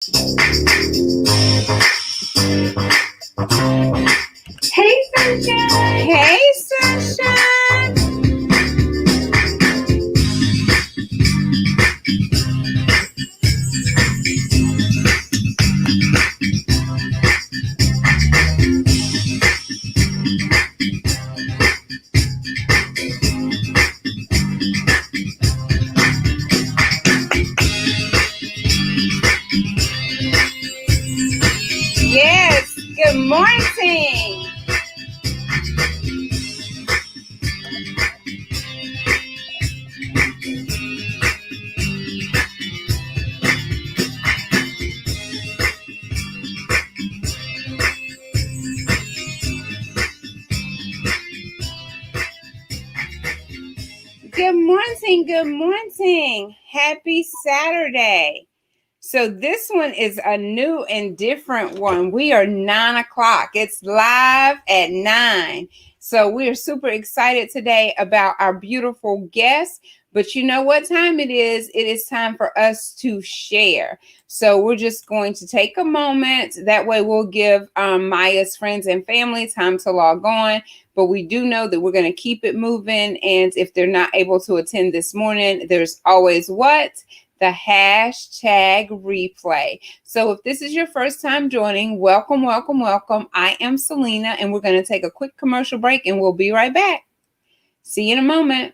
Hey, Sunshine. Hey, Sunshine. Yes, good morning. Good morning. Good morning. Happy Saturday. So this one is a new and different one. We are 9 o'clock. It's live at 9. So we are super excited today about our beautiful guest. But you know what time it is? It is time for us to share. So we're just going to take a moment. That way we'll give Maya's friends and family time to log on. But we do know that we're going to keep it moving. And if they're not able to attend this morning, there's always what? The hashtag replay. So if this is your first time joining, welcome, welcome, welcome. I am Selena, and we're going to take a quick commercial break, and we'll be right back. See you in a moment.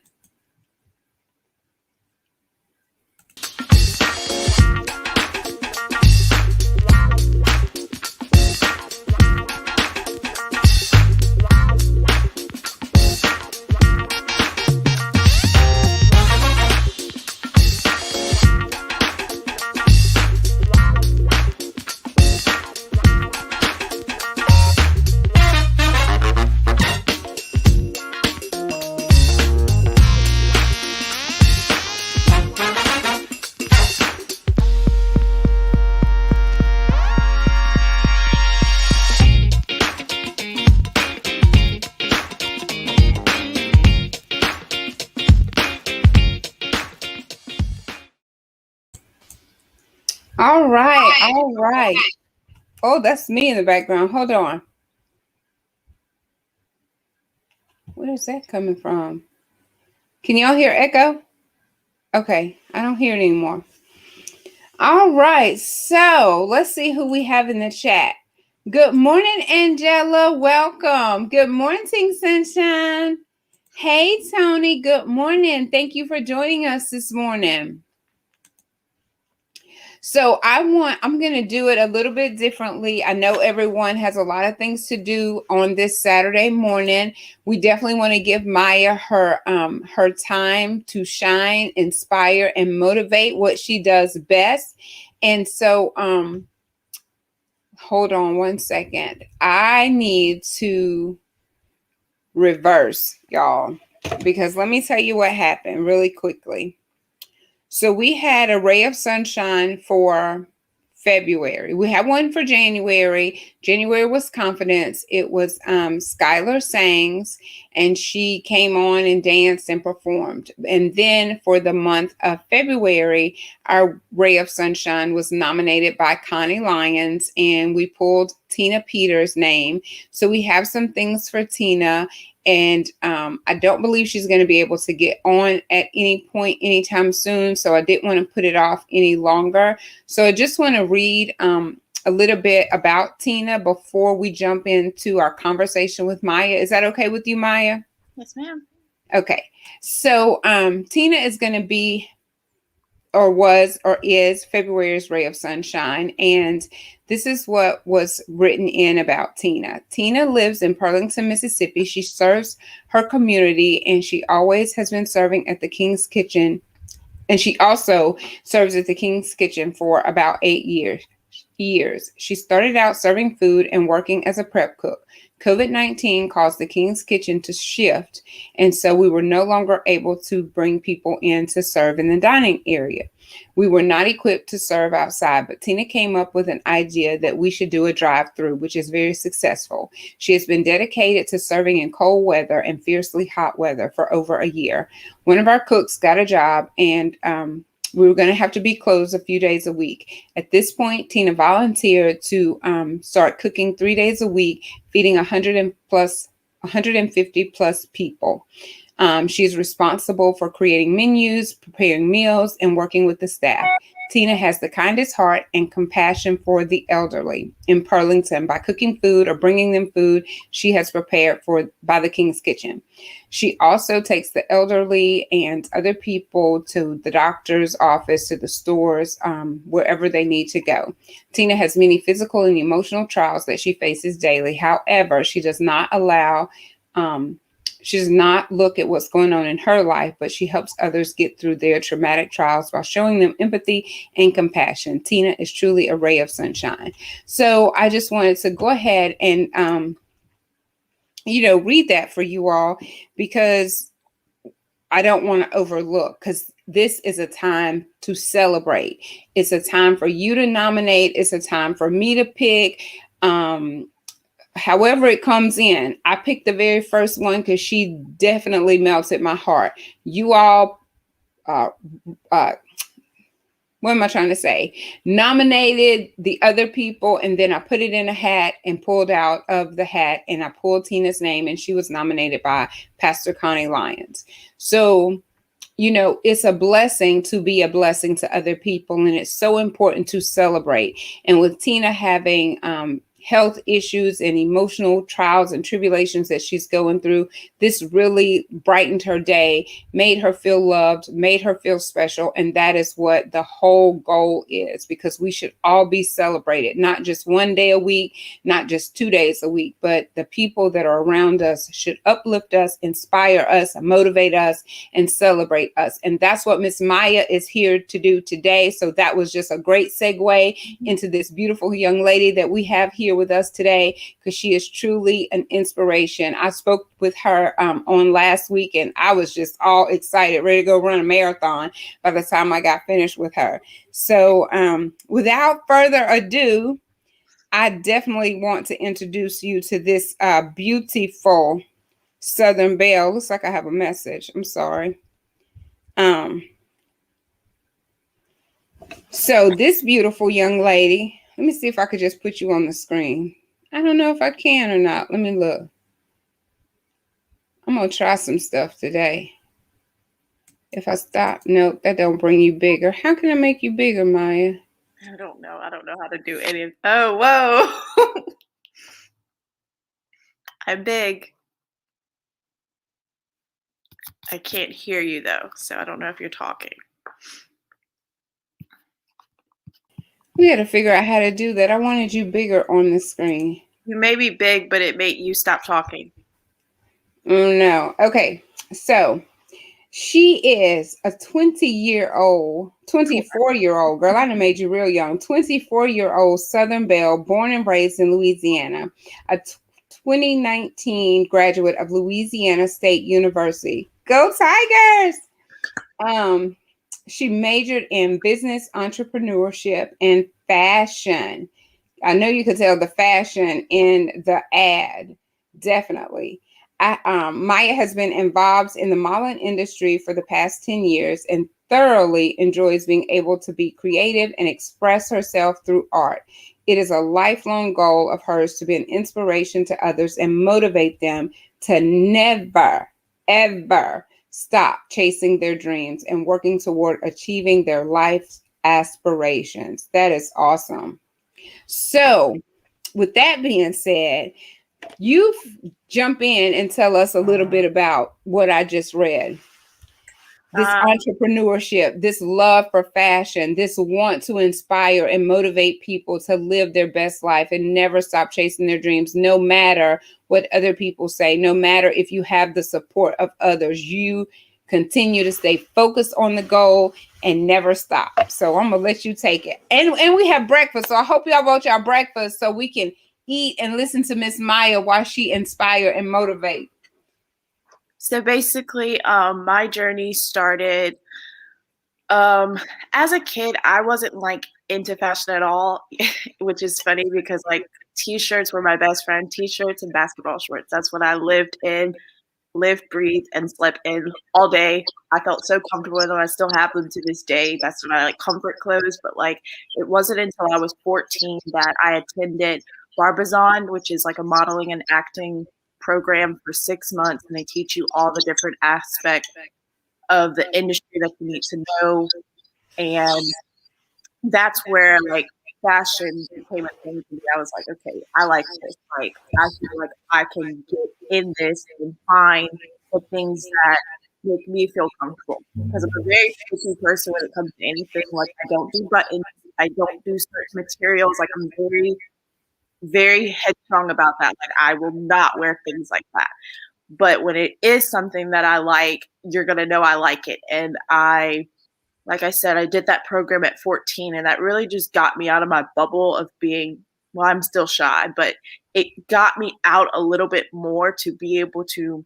All right. Oh, that's me in the background. Hold on. Where is that coming from? Can y'all hear echo? Okay, I don't hear it anymore. All right, so let's see who we have in the chat. Good morning, Angela. Welcome. Good morning, Sunshine. Hey, Tony. Good morning. Thank you for joining us this morning. So I'm going to do it a little bit differently. I know everyone has a lot of things to do on this Saturday morning. We definitely want to give Maya her time to shine, inspire, and motivate what she does best. And so hold on one second. I need to reverse, y'all, because let me tell you what happened really quickly. So we had a ray of sunshine for February. We had one for January. January was confidence. It was Skylar Sangs, and she came on and danced and performed. And then for the month of February, our ray of sunshine was nominated by Connie Lyons, and we pulled Tina Peters' name. So we have some things for Tina. And I don't believe she's going to be able to get on at any point anytime soon. So I didn't want to put it off any longer. So I just want to read a little bit about Tina before we jump into our conversation with Maya. Is that okay with you, Maya? Yes, ma'am. Okay. So Tina is going to be or was or is February's ray of sunshine. And this is what was written in about Tina. Tina lives in Burlington, Mississippi. She serves her community, and she always has been serving at the King's Kitchen. And she also serves at the King's Kitchen for about 8 years. She started out serving food and working as a prep cook. COVID-19 caused the King's Kitchen to shift, and so we were no longer able to bring people in to serve in the dining area. We were not equipped to serve outside, but Tina came up with an idea that we should do a drive-through, which is very successful. She has been dedicated to serving in cold weather and fiercely hot weather for over a year. One of our cooks got a job, and we were going to have to be closed a few days a week. At this point, Tina volunteered to start cooking 3 days a week, feeding 150 plus people. She's responsible for creating menus, preparing meals, and working with the staff. Tina has the kindest heart and compassion for the elderly in Pearlington by cooking food or bringing them food she has prepared by the King's Kitchen. She also takes the elderly and other people to the doctor's office, to the stores, wherever they need to go. Tina has many physical and emotional trials that she faces daily. However, she does not look at what's going on in her life, but she helps others get through their traumatic trials while showing them empathy and compassion. Tina is truly a ray of sunshine. So I just wanted to go ahead and, read that for you all, because I don't want to overlook, because this is a time to celebrate. It's a time for you to nominate. It's a time for me to pick. However it comes in. I picked the very first one because she definitely melted my heart. You all, what am I trying to say? Nominated the other people, and then I put it in a hat and pulled out of the hat, and I pulled Tina's name, and she was nominated by Pastor Connie Lyons. So, it's a blessing to be a blessing to other people, and it's so important to celebrate. And with Tina having health issues and emotional trials and tribulations that she's going through, this really brightened her day, made her feel loved, made her feel special. And that is what the whole goal is, because we should all be celebrated, not just one day a week, not just 2 days a week, but the people that are around us should uplift us, inspire us, motivate us, and celebrate us. And that's what Miss Maya is here to do today. So that was just a great segue into this beautiful young lady that we have here with us today, because she is truly an inspiration. I spoke with her on last week, and I was just all excited, ready to go run a marathon by the time I got finished with her. So without further ado, I definitely want to introduce you to this beautiful Southern Belle. Looks like I have a message. I'm sorry. So this beautiful young lady, let me see if I could just put you on the screen. I don't know if I can or not. Let me look. I'm going to try some stuff today. If I stop, nope, that don't bring you bigger. How can I make you bigger, Maya? I don't know. I don't know how to do any of. Oh, whoa. I'm big. I can't hear you, though, so I don't know if you're talking. We got to figure out how to do that. I wanted you bigger on the screen. You may be big, but it made you stop talking. No. Okay. So she is a 24-year-old girl. I done made you real young. 24-year-old Southern Belle, born and raised in Louisiana. A 2019 graduate of Louisiana State University. Go Tigers! She majored in business entrepreneurship and fashion. I know you could tell the fashion in the ad, definitely. Maya has been involved in the modeling industry for the past 10 years and thoroughly enjoys being able to be creative and express herself through art. It is a lifelong goal of hers to be an inspiration to others and motivate them to never, ever stop chasing their dreams and working toward achieving their life's aspirations. That is awesome. So, with that being said, you jump in and tell us a little bit about what I just read. This entrepreneurship, this love for fashion, this want to inspire and motivate people to live their best life and never stop chasing their dreams, no matter what other people say, no matter if you have the support of others. You continue to stay focused on the goal and never stop. So I'm going to let you take it. And we have breakfast. So I hope y'all brought y'all breakfast so we can eat and listen to Miss Maya while she inspire and motivate. So basically, my journey started as a kid. I wasn't like into fashion at all, which is funny because like t-shirts were my best friend. T-shirts and basketball shorts. That's what I lived in. lived, breathed, and slept in all day. I felt so comfortable in them. I still have them to this day. That's my like comfort clothes. But like it wasn't until I was 14 that I attended Barbizon, which is like a modeling and acting program for 6 months, and they teach you all the different aspects of the industry that you need to know. And that's where like fashion became a thing for me. I was like, okay, I like this. Like I feel like I can get in this and find the things that make me feel comfortable. Because I'm a very picky person when it comes to anything. Like I don't do buttons, I don't do certain materials. Like I'm very, very headstrong about that. Like I will not wear things like that. But when it is something that I like, you're gonna know I like it. And like I said, I did that program at 14, and that really just got me out of my bubble of being, well, I'm still shy, but it got me out a little bit more to be able to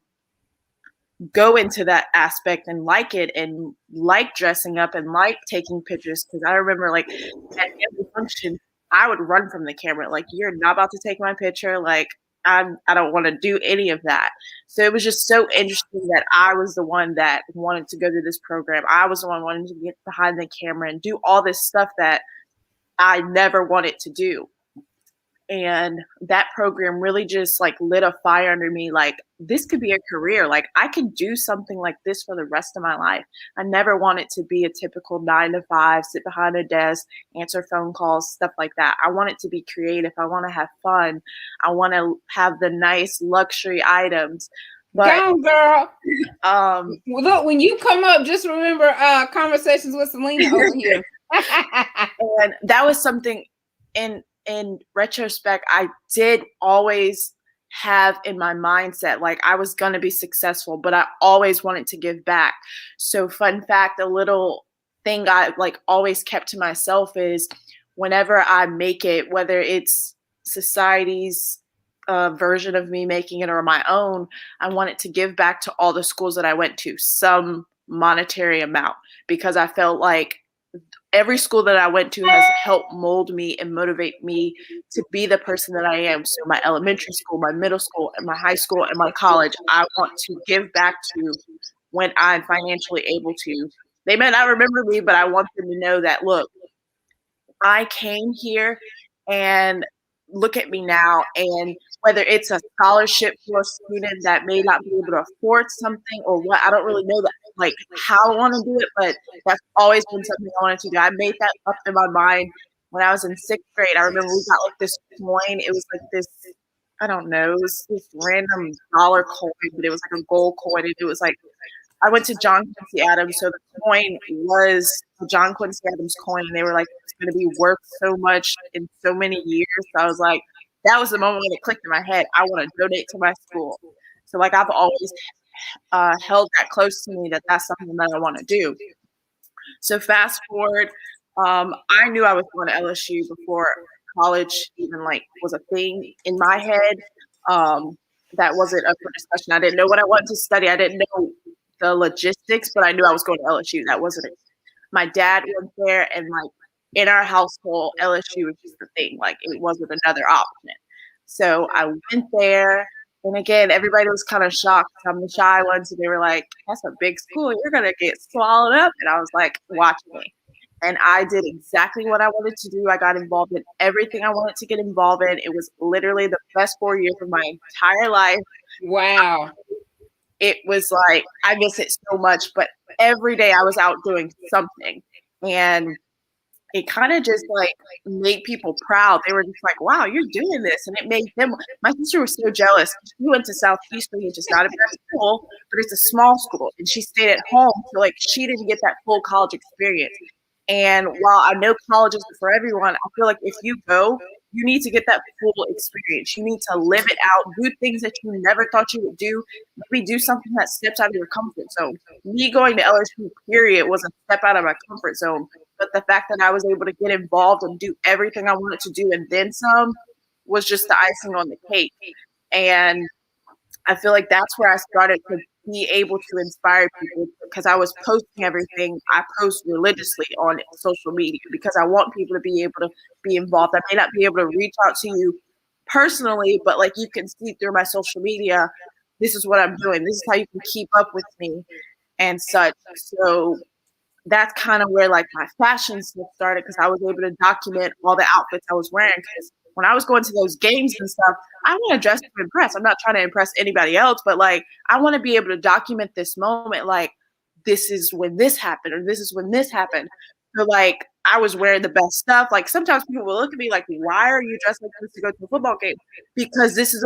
go into that aspect and like it and like dressing up and like taking pictures. Because I remember, like, at every function, I would run from the camera. Like, you're not about to take my picture. Like, I don't want to do any of that. So it was just so interesting that I was the one that wanted to go to this program. I was the one wanting to get behind the camera and do all this stuff that I never wanted to do. And that program really just like lit a fire under me. Like, this could be a career. Like, I could do something like this for the rest of my life. I never wanted to be a typical 9 to 5, sit behind a desk, answer phone calls, stuff like that. I want it to be creative. I want to have fun. I want to have the nice luxury items. But Go, girl. Well, look, when you come up, just remember conversations with Selena over here. And that was something in retrospect, I did always have in my mindset, like I was going to be successful, but I always wanted to give back. So fun fact, a little thing I like always kept to myself is whenever I make it, whether it's society's version of me making it or my own, I wanted to give back to all the schools that I went to some monetary amount, because I felt like every school that I went to has helped mold me and motivate me to be the person that I am. So my elementary school, my middle school, and my high school, and my college, I want to give back to when I'm financially able to. They may not remember me, but I want them to know that, look, I came here and look at me now. And whether it's a scholarship for a student that may not be able to afford something or what, I don't really know that, like how I want to do it, but that's always been something I wanted to do. I made that up in my mind when I was in 6th grade. I remember we got like this coin. It was like this, I don't know, it was this random dollar coin, but it was like a gold coin. And it was like, I went to John Quincy Adams, so the coin was the John Quincy Adams coin, and they were like, it's going to be worth so much in so many years. So I was like, that was the moment when it clicked in my head. I want to donate to my school. So like I've always held that close to me, that that's something that I want to do. So fast forward, I knew I was going to LSU before college even like was a thing in my head. That wasn't up for discussion. I didn't know what I wanted to study. I didn't know the logistics, but I knew I was going to LSU. That wasn't it. My dad went there, and like in our household, LSU was just the thing. Like it wasn't another option. So I went there, and again, everybody was kind of shocked. I'm the shy one, so they were like, "That's a big school. You're gonna get swallowed up." And I was like, "Watch me." And I did exactly what I wanted to do. I got involved in everything I wanted to get involved in. It was literally the best 4 years of my entire life. Wow. It was like, I miss it so much, but every day I was out doing something. And it kind of just like made people proud. They were just like, wow, you're doing this. And it made them, my sister was so jealous. She went to Southeastern, which is not a bad school, but it's a small school. And she stayed at home. So like she didn't get that full college experience. And while I know college isn't for everyone, I feel like if you go, you need to get that full experience. You need to live it out, do things that you never thought you would do, maybe do something that steps out of your comfort zone. Me going to LSU, period, was a step out of my comfort zone. But the fact that I was able to get involved and do everything I wanted to do and then some was just the icing on the cake. And I feel like that's where I started to be able to inspire people, because I was posting everything. I post religiously on social media because I want people to be able to be involved. I may not be able to reach out to you personally, but like you can see through my social media, this is what I'm doing. This is how you can keep up with me and such. So that's kind of where like my fashion stuff started, because I was able to document all the outfits I was wearing. Because when I was going to those games and stuff, I want to dress to impress. I'm not trying to impress anybody else, but like I want to be able to document this moment. Like this is when this happened, or this is when this happened. So like I was wearing the best stuff. Like sometimes people will look at me like, "Why are you dressed like this to go to a football game?" Because this is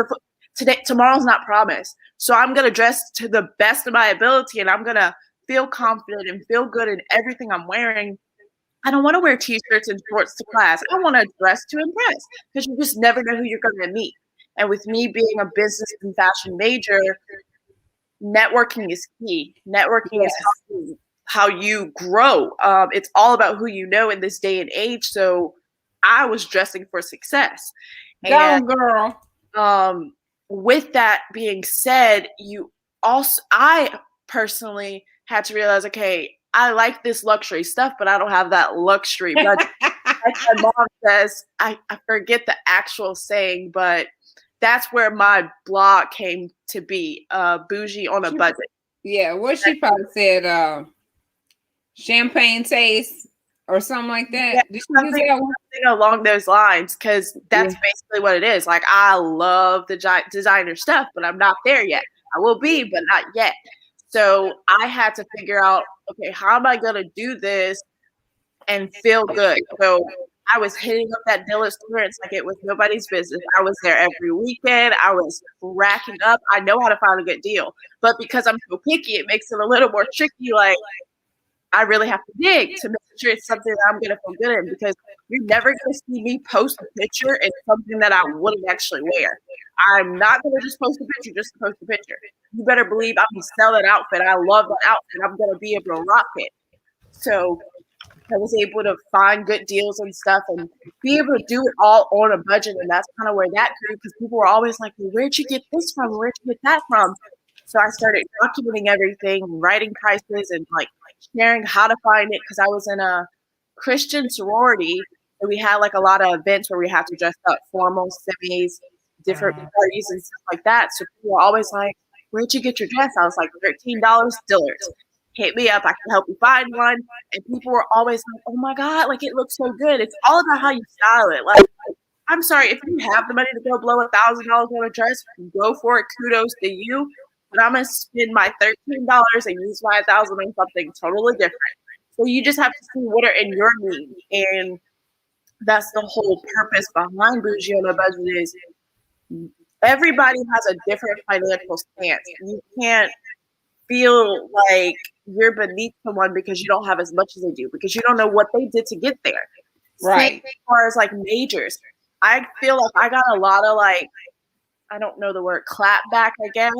tomorrow's not promised. So I'm gonna dress to the best of my ability, and I'm gonna feel confident and feel good in everything I'm wearing. I don't want to wear t-shirts and shorts to class. I want to dress to impress, because you just never know who you're going to meet. And with me being a business and fashion major, networking is key. Networking is how you grow. It's all about who you know in this day and age. So I was dressing for success. Go, girl. With that being said, I personally had to realize, okay, I like this luxury stuff, but I don't have that luxury budget. Like my mom says, I forget the actual saying, but that's where my blog came to be, bougie on a budget. Yeah, what she probably said, champagne taste or something like that. Yeah, something along those lines, because that's basically what it is. Like I love the designer stuff, but I'm not there yet. I will be, but not yet. So I had to figure out, okay, how am I going to do this and feel good? So I was hitting up that Dillard's clearance like it was nobody's business. I was there every weekend. I was racking up. I know how to find a good deal. But because I'm so picky, it makes it a little more tricky. Like I really have to dig to make sure it's something that I'm going to feel good in, because you're never going to see me post a picture in something that I wouldn't actually wear. I'm not going to just post a picture just to post a picture. You better believe I'm going to sell that outfit. I love that outfit. I'm going to be able to rock it. So I was able to find good deals and stuff and be able to do it all on a budget. And that's kind of where that grew, because people were always like, well, where'd you get this from? Where'd you get that from? So I started documenting everything, writing prices, and like sharing how to find it, because I was in a Christian sorority, and we had like a lot of events where we had to dress up, formal, semis, different parties and stuff like that. So people were always like, where'd you get your dress? I was like, $13, Dillard's. Hit me up. I can help you find one. And people were always like, oh my God, like it looks so good. It's all about how you style it. Like, I'm sorry, if you have the money to go blow $1,000 on a dress, go for it. Kudos to you. But I'm going to spend my $13 and use my $1,000 on something totally different. So you just have to see what are in your needs. And that's the whole purpose behind Bougie on a Budget is everybody has a different financial stance. You can't feel like you're beneath someone because you don't have as much as they do, because you don't know what they did to get there. Right. As far as like majors, I feel like I got a lot of like, I don't know the word, clapback, I guess,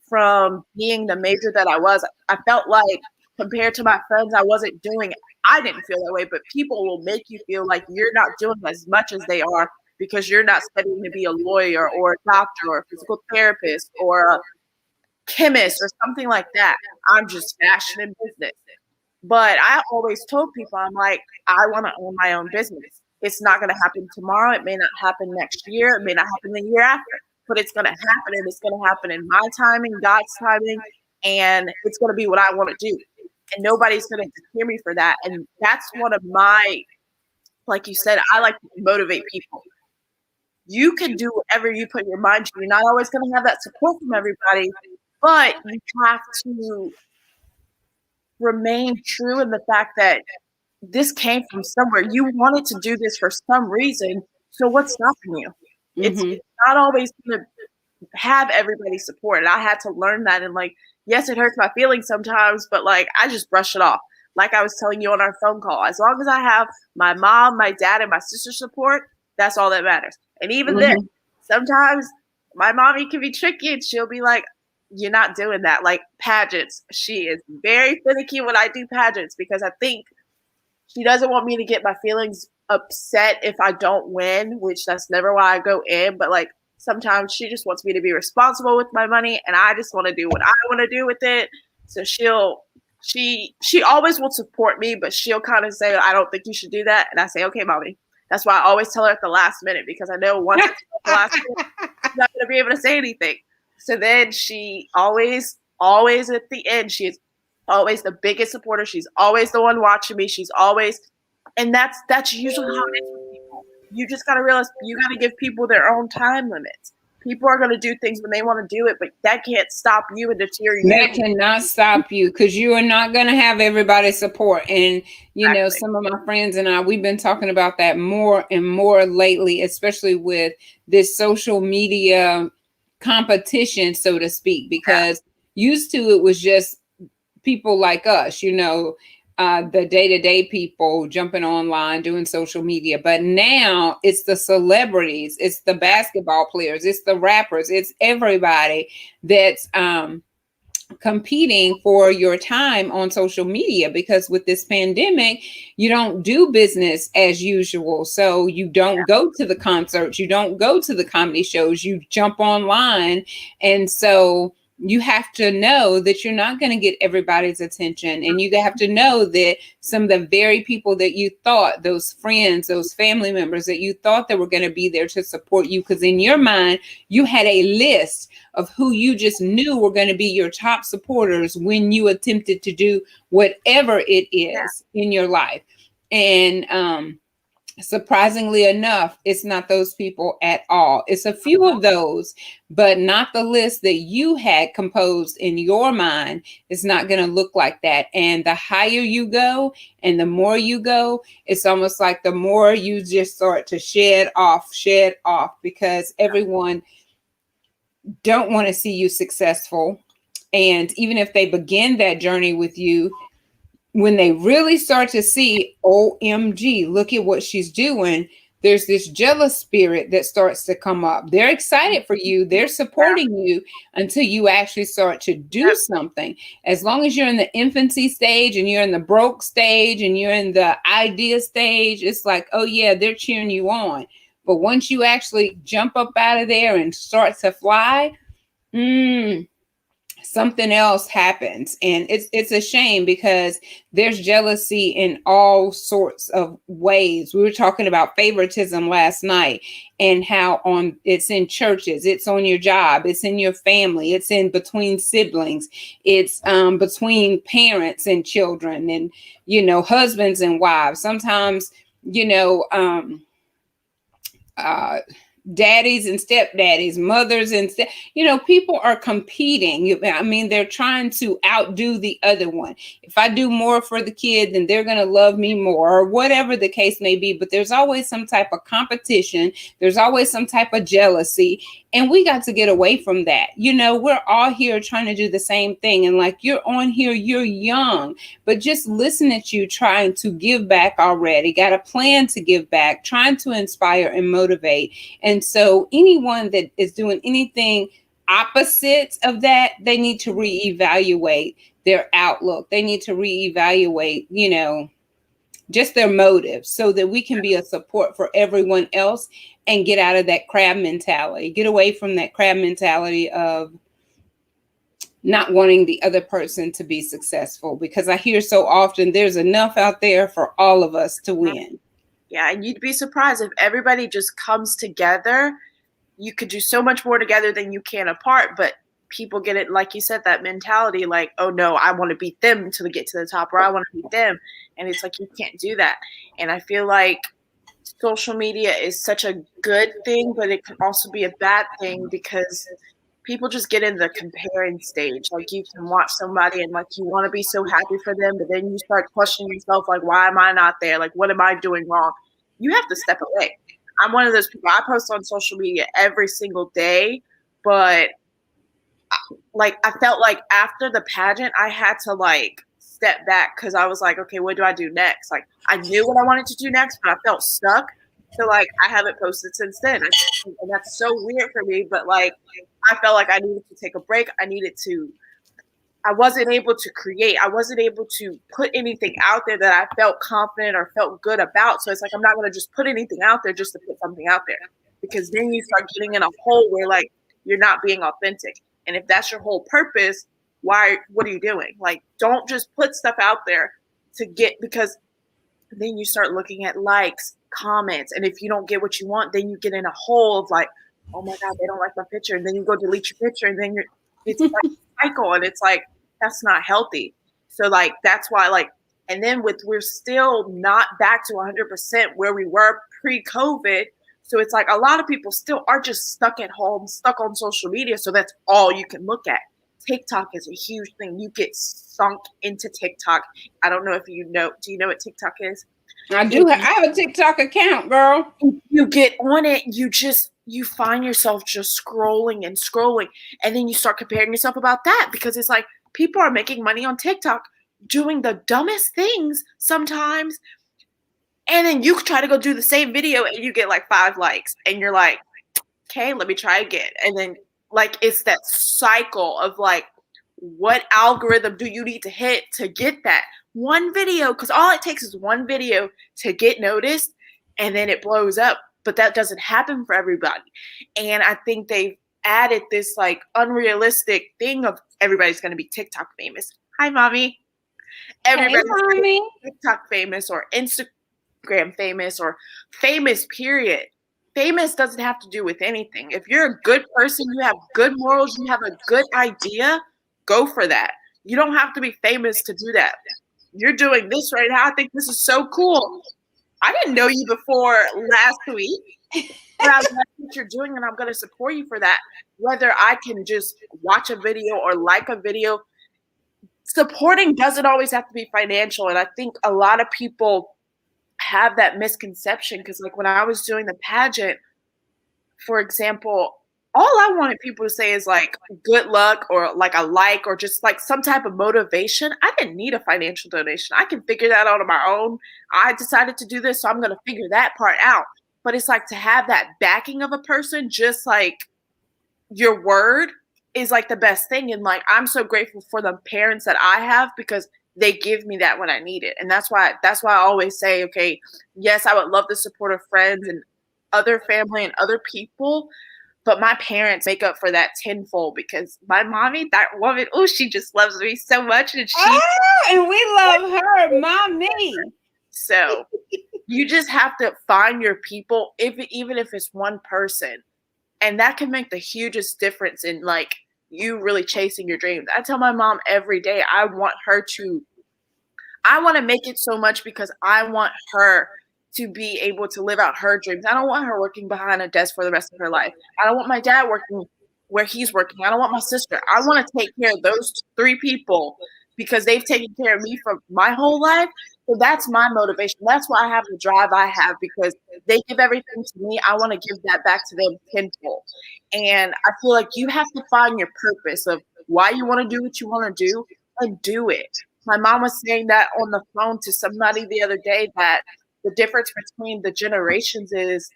from being the major that I was. I felt like compared to my friends, I wasn't doing it. I didn't feel that way, but people will make you feel like you're not doing as much as they are because you're not studying to be a lawyer or a doctor or a physical therapist or a chemist or something like that. I'm just fashion and business. But I always told people, I'm like, I want to own my own business. It's not going to happen tomorrow. It may not happen next year. It may not happen the year after, but it's going to happen, and it's going to happen in my timing, God's timing, and it's going to be what I want to do. And nobody's going to hear me for that. And that's one of my, like you said, I like to motivate people. You can do whatever you put your mind to. You're not always going to have that support from everybody, but you have to remain true in the fact that this came from somewhere. You wanted to do this for some reason. So what's stopping you? It's not always going to have everybody's support. And I had to learn that. And like, yes, it hurts my feelings sometimes, but like, I just brush it off. Like I was telling you on our phone call, as long as I have my mom, my dad, and my sister's support, that's all that matters. And even then, sometimes my mommy can be tricky and she'll be like, you're not doing that. Like pageants, she is very finicky when I do pageants because I think she doesn't want me to get my feelings upset if I don't win, which that's never why I go in. But like sometimes she just wants me to be responsible with my money, and I just want to do what I want to do with it. So she always will support me, but she'll kind of say, I don't think you should do that. And I say, okay, mommy. That's why I always tell her at the last minute, because I know once it's at the last minute, I'm not going to be able to say anything. So then she always at the end, she is always the biggest supporter. She's always the one watching me. She's always, and that's usually how it is with people. You just got to realize you got to give people their own time limits. People are going to do things when they want to do it, but that can't stop you and deter you. That cannot stop you, because you are not going to have everybody's support. And, you know, Exactly. some of my friends and I, we've been talking about that more and more lately, especially with this social media competition, so to speak, because used to it was just people like us, you know, the day-to-day people jumping online doing social media. But now it's the celebrities, it's the basketball players, it's the rappers, it's everybody that's competing for your time on social media, because with this pandemic you don't do business as usual. So you don't go to the concerts, you don't go to the comedy shows, you jump online. And so you have to know that you're not going to get everybody's attention, and you have to know that some of the very people that you thought, those friends, those family members that you thought that were going to be there to support you, because in your mind you had a list of who you just knew were going to be your top supporters when you attempted to do whatever it is in your life. And surprisingly enough, it's not those people at all. It's a few of those, but not the list that you had composed in your mind. It's not going to look like that. And the higher you go and the more you go, it's almost like the more you just start to shed off, because everyone don't want to see you successful. And even if they begin that journey with you, when they really start to see, OMG, look at what she's doing, there's this jealous spirit that starts to come up. They're excited for you, they're supporting you, until you actually start to do something. As long as you're in the infancy stage and you're in the broke stage and you're in the idea stage, it's like, oh yeah, they're cheering you on. But once you actually jump up out of there and start to fly, something else happens. And it's a shame, because there's jealousy in all sorts of ways. We were talking about favoritism last night, and how it's in churches, it's on your job, it's in your family, it's in between siblings, it's between parents and children, and, you know, husbands and wives. Sometimes, you know, daddies and stepdaddies, mothers and people are competing. I mean, they're trying to outdo the other one. If I do more for the kid, then they're going to love me more, or whatever the case may be. But there's always some type of competition. There's always some type of jealousy. And we got to get away from that. You know, we're all here trying to do the same thing. And like, you're on here, you're young, but just listen at you trying to give back already. Got a plan to give back, trying to inspire and motivate. And so anyone that is doing anything opposite of that, they need to reevaluate their outlook. They need to reevaluate, you know, just their motives, so that we can be a support for everyone else and get out of that crab mentality, get away from that crab mentality of not wanting the other person to be successful, because I hear so often there's enough out there for all of us to win. Yeah, and you'd be surprised if everybody just comes together. You could do so much more together than you can apart, but people get it, like you said, that mentality like, oh no, I want to beat them to get to the top, or I want to beat them. And it's like, you can't do that. And I feel like social media is such a good thing, but it can also be a bad thing, because people just get in the comparing stage. Like, you can watch somebody and like you want to be so happy for them, but then you start questioning yourself, like, why am I not there? Like, what am I doing wrong? You have to step away. I'm one of those people. I post on social media every single day, but like, I felt like after the pageant, I had to like step back, because I was like, okay, what do I do next? Like, I knew what I wanted to do next, but I felt stuck. So like, I haven't posted since then, and that's so weird for me. But like, I felt like I needed to take a break. I wasn't able to create. I wasn't able to put anything out there that I felt confident or felt good about. So it's like, I'm not going to just put anything out there just to put something out there, because then you start getting in a hole where like you're not being authentic. And if that's your whole purpose, what are you doing? Like, don't just put stuff out there because then you start looking at likes, comments. And if you don't get what you want, then you get in a hole of like, oh my God, they don't like my picture. And then you go delete your picture and then it's like a cycle, and it's like, that's not healthy. So like, that's why like, and then we're still not back to 100% where we were pre-COVID. So it's like a lot of people still are just stuck at home, stuck on social media. So that's all you can look at. TikTok is a huge thing. You get sunk into TikTok. I don't know if you know. Do you know what TikTok is? I do. I have a TikTok account, girl. You get on it. You find yourself just scrolling and scrolling, and then you start comparing yourself about that, because it's like people are making money on TikTok doing the dumbest things sometimes, and then you try to go do the same video and you get like 5 likes, and you're like, okay, let me try again. And then like, it's that cycle of like, what algorithm do you need to hit to get that one video? Because all it takes is one video to get noticed, and then it blows up. But that doesn't happen for everybody. And I think they've added this like unrealistic thing of everybody's going to be TikTok famous. Hi, mommy. Everybody's Hey, mommy. TikTok famous or Instagram famous or famous, period. Famous doesn't have to do with anything. If you're a good person, you have good morals, you have a good idea, go for that. You don't have to be famous to do that. You're doing this right now. I think this is so cool. I didn't know you before last week, but I like what you're doing, and I'm going to support you for that. Whether I can just watch a video or like a video, supporting doesn't always have to be financial. And I think a lot of people have that misconception, because like when I was doing the pageant, for example, all I wanted people to say is like good luck or like a like or just like some type of motivation. I didn't need a financial donation. I can figure that out on my own. I decided to do this, so I'm going to figure that part out. But it's like to have that backing of a person, just like your word, is like the best thing. And like, I'm so grateful for the parents that I have, because they give me that when I need it. And that's why I always say, okay, yes, I would love the support of friends and other family and other people, but my parents make up for that tenfold, because my mommy, that woman, oh, she just loves me so much. And and we love her, mommy. So you just have to find your people, even if it's one person. And that can make the hugest difference in like you really chasing your dreams. I tell my mom every day, I want to make it so much, because I want her to be able to live out her dreams. I don't want her working behind a desk for the rest of her life. I don't want my dad working where he's working. I don't want my sister. I want to take care of those 3 people, because they've taken care of me for my whole life. So that's my motivation. That's why I have the drive I have, because they give everything to me. I want to give that back to them tenfold. And I feel like you have to find your purpose of why you want to do what you want to do, and do it. My mom was saying that on the phone to somebody the other day, that the difference between the generations is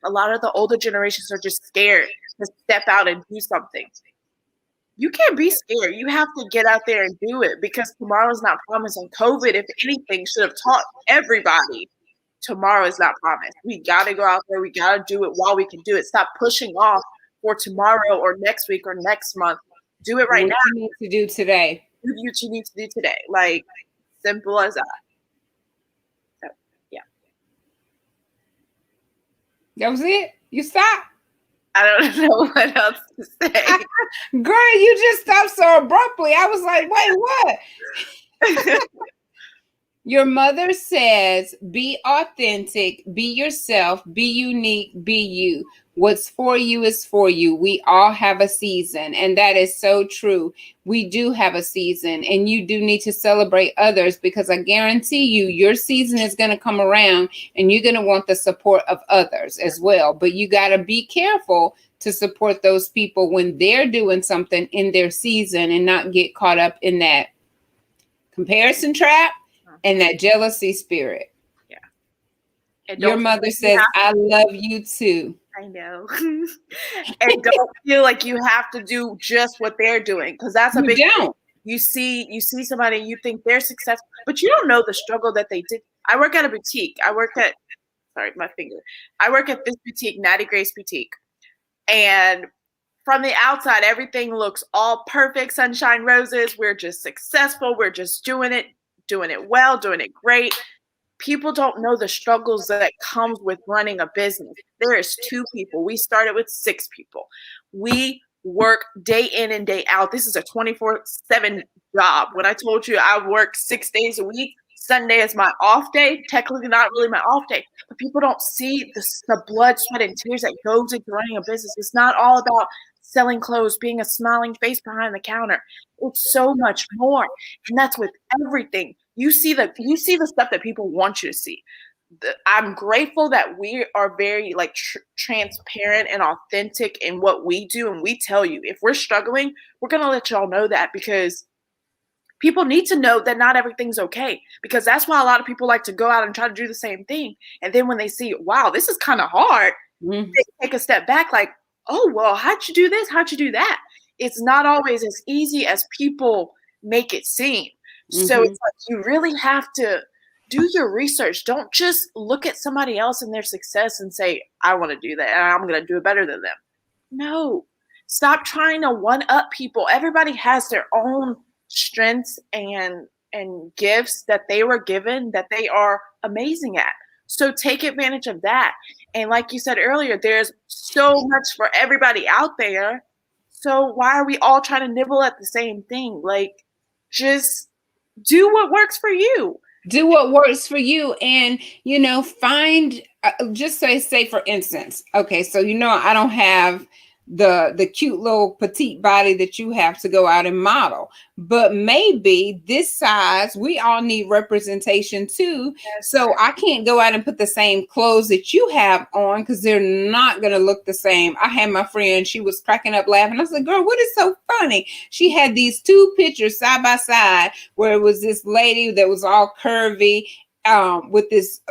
a lot of the older generations are just scared to step out and do something. You can't be scared. You have to get out there and do it, because tomorrow's not promised. And COVID, if anything, should have taught everybody tomorrow is not promised. We got to go out there. We got to do it while we can do it. Stop pushing off for tomorrow or next week or next month. Do it right now. What you need to do today. Do what you need to do today. Like, simple as that. So, yeah. That was it? You stopped? I don't know what else to say. Girl, you just stopped so abruptly. I was like, wait, what? Your mother says, be authentic, be yourself, be unique, be you. What's for you is for you. We all have a season, and that is so true. We do have a season, and you do need to celebrate others, because I guarantee you, your season is going to come around, and you're going to want the support of others as well. But you got to be careful to support those people when they're doing something in their season, and not get caught up in that comparison trap and that jealousy spirit. Yeah. Your mother says, I love you too. I know. And don't feel like you have to do just what they're doing, because that's a big thing. You see somebody, you think they're successful, but you don't know the struggle that they did. I work at a boutique. I work at this boutique, Natty Grace Boutique. And from the outside, everything looks all perfect, sunshine, roses. We're just successful. We're just doing it well, doing it great. people don't know the struggles that comes with running a business. There is 2 people. We started with 6 people. We work day in and day out. This is a 24/7 job. When I told you I work 6 days a week, Sunday is my off day. Technically not really my off day, but people don't see the blood, sweat, and tears that goes into running a business. It's not all about selling clothes, being a smiling face behind the counter. It's so much more. And that's with everything. You see the stuff that people want you to see. I'm grateful that we are very like transparent and authentic in what we do, and we tell you if we're struggling, we're gonna let y'all know that, because people need to know that not everything's okay, because that's why a lot of people like to go out and try to do the same thing, and then when they see, wow, this is kind of hard, they take a step back like, oh, well, how'd you do this, how'd you do that? It's not always as easy as people make it seem. So it's like you really have to do your research. Don't just look at somebody else and their success and say, I want to do that and I'm going to do it better than them. No, stop trying to one up people. Everybody has their own strengths and gifts that they were given that they are amazing at. So take advantage of that. And like you said earlier, there's so much for everybody out there. So why are we all trying to nibble at the same thing? Like, just do what works for you. Do what works for you. And, find, just say, for instance, okay, so, I don't have the cute little petite body that you have to go out and model, but maybe this size, we all need representation too. Yes. So I can't go out and put the same clothes that you have on because they're not going to look the same. I had my friend, she was cracking up laughing. I said, girl, what is so funny? She had these 2 pictures side by side where it was this lady that was all curvy with this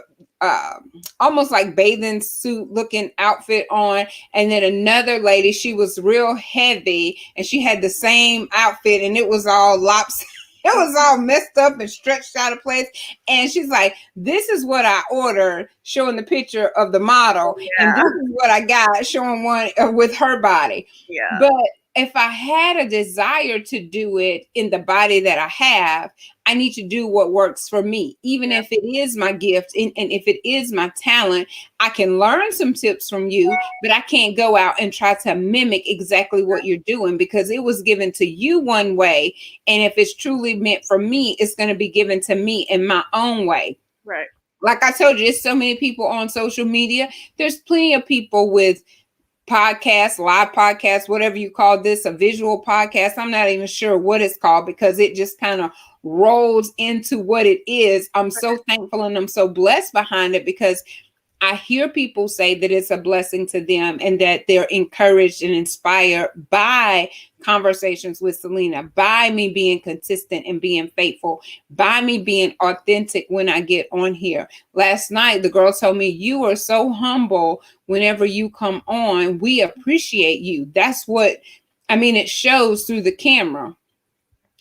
almost like bathing suit looking outfit on, and then another lady, she was real heavy and she had the same outfit and it was all lopsided. It was all messed up and stretched out of place. And she's like, this is what I ordered, showing the picture of the model. Yeah. And this is what I got, showing one with her body. Yeah. But if I had a desire to do it in the body that I have, I need to do what works for me. Even if it is my gift and if it is my talent, I can learn some tips from you, but I can't go out and try to mimic exactly what you're doing because it was given to you one way. And if it's truly meant for me, it's going to be given to me in my own way. Right. Like I told you, there's so many people on social media. There's plenty of people with podcasts, live podcasts, whatever you call this, a visual podcast. I'm not even sure what it's called because it just kind of rolls into what it is. I'm so thankful and I'm so blessed behind it because I hear people say that it's a blessing to them and that they're encouraged and inspired by conversations with Selena, by me being consistent and being faithful, by me being authentic when I get on here. Last night, the girl told me, you are so humble whenever you come on. We appreciate you. That's what, it shows through the camera.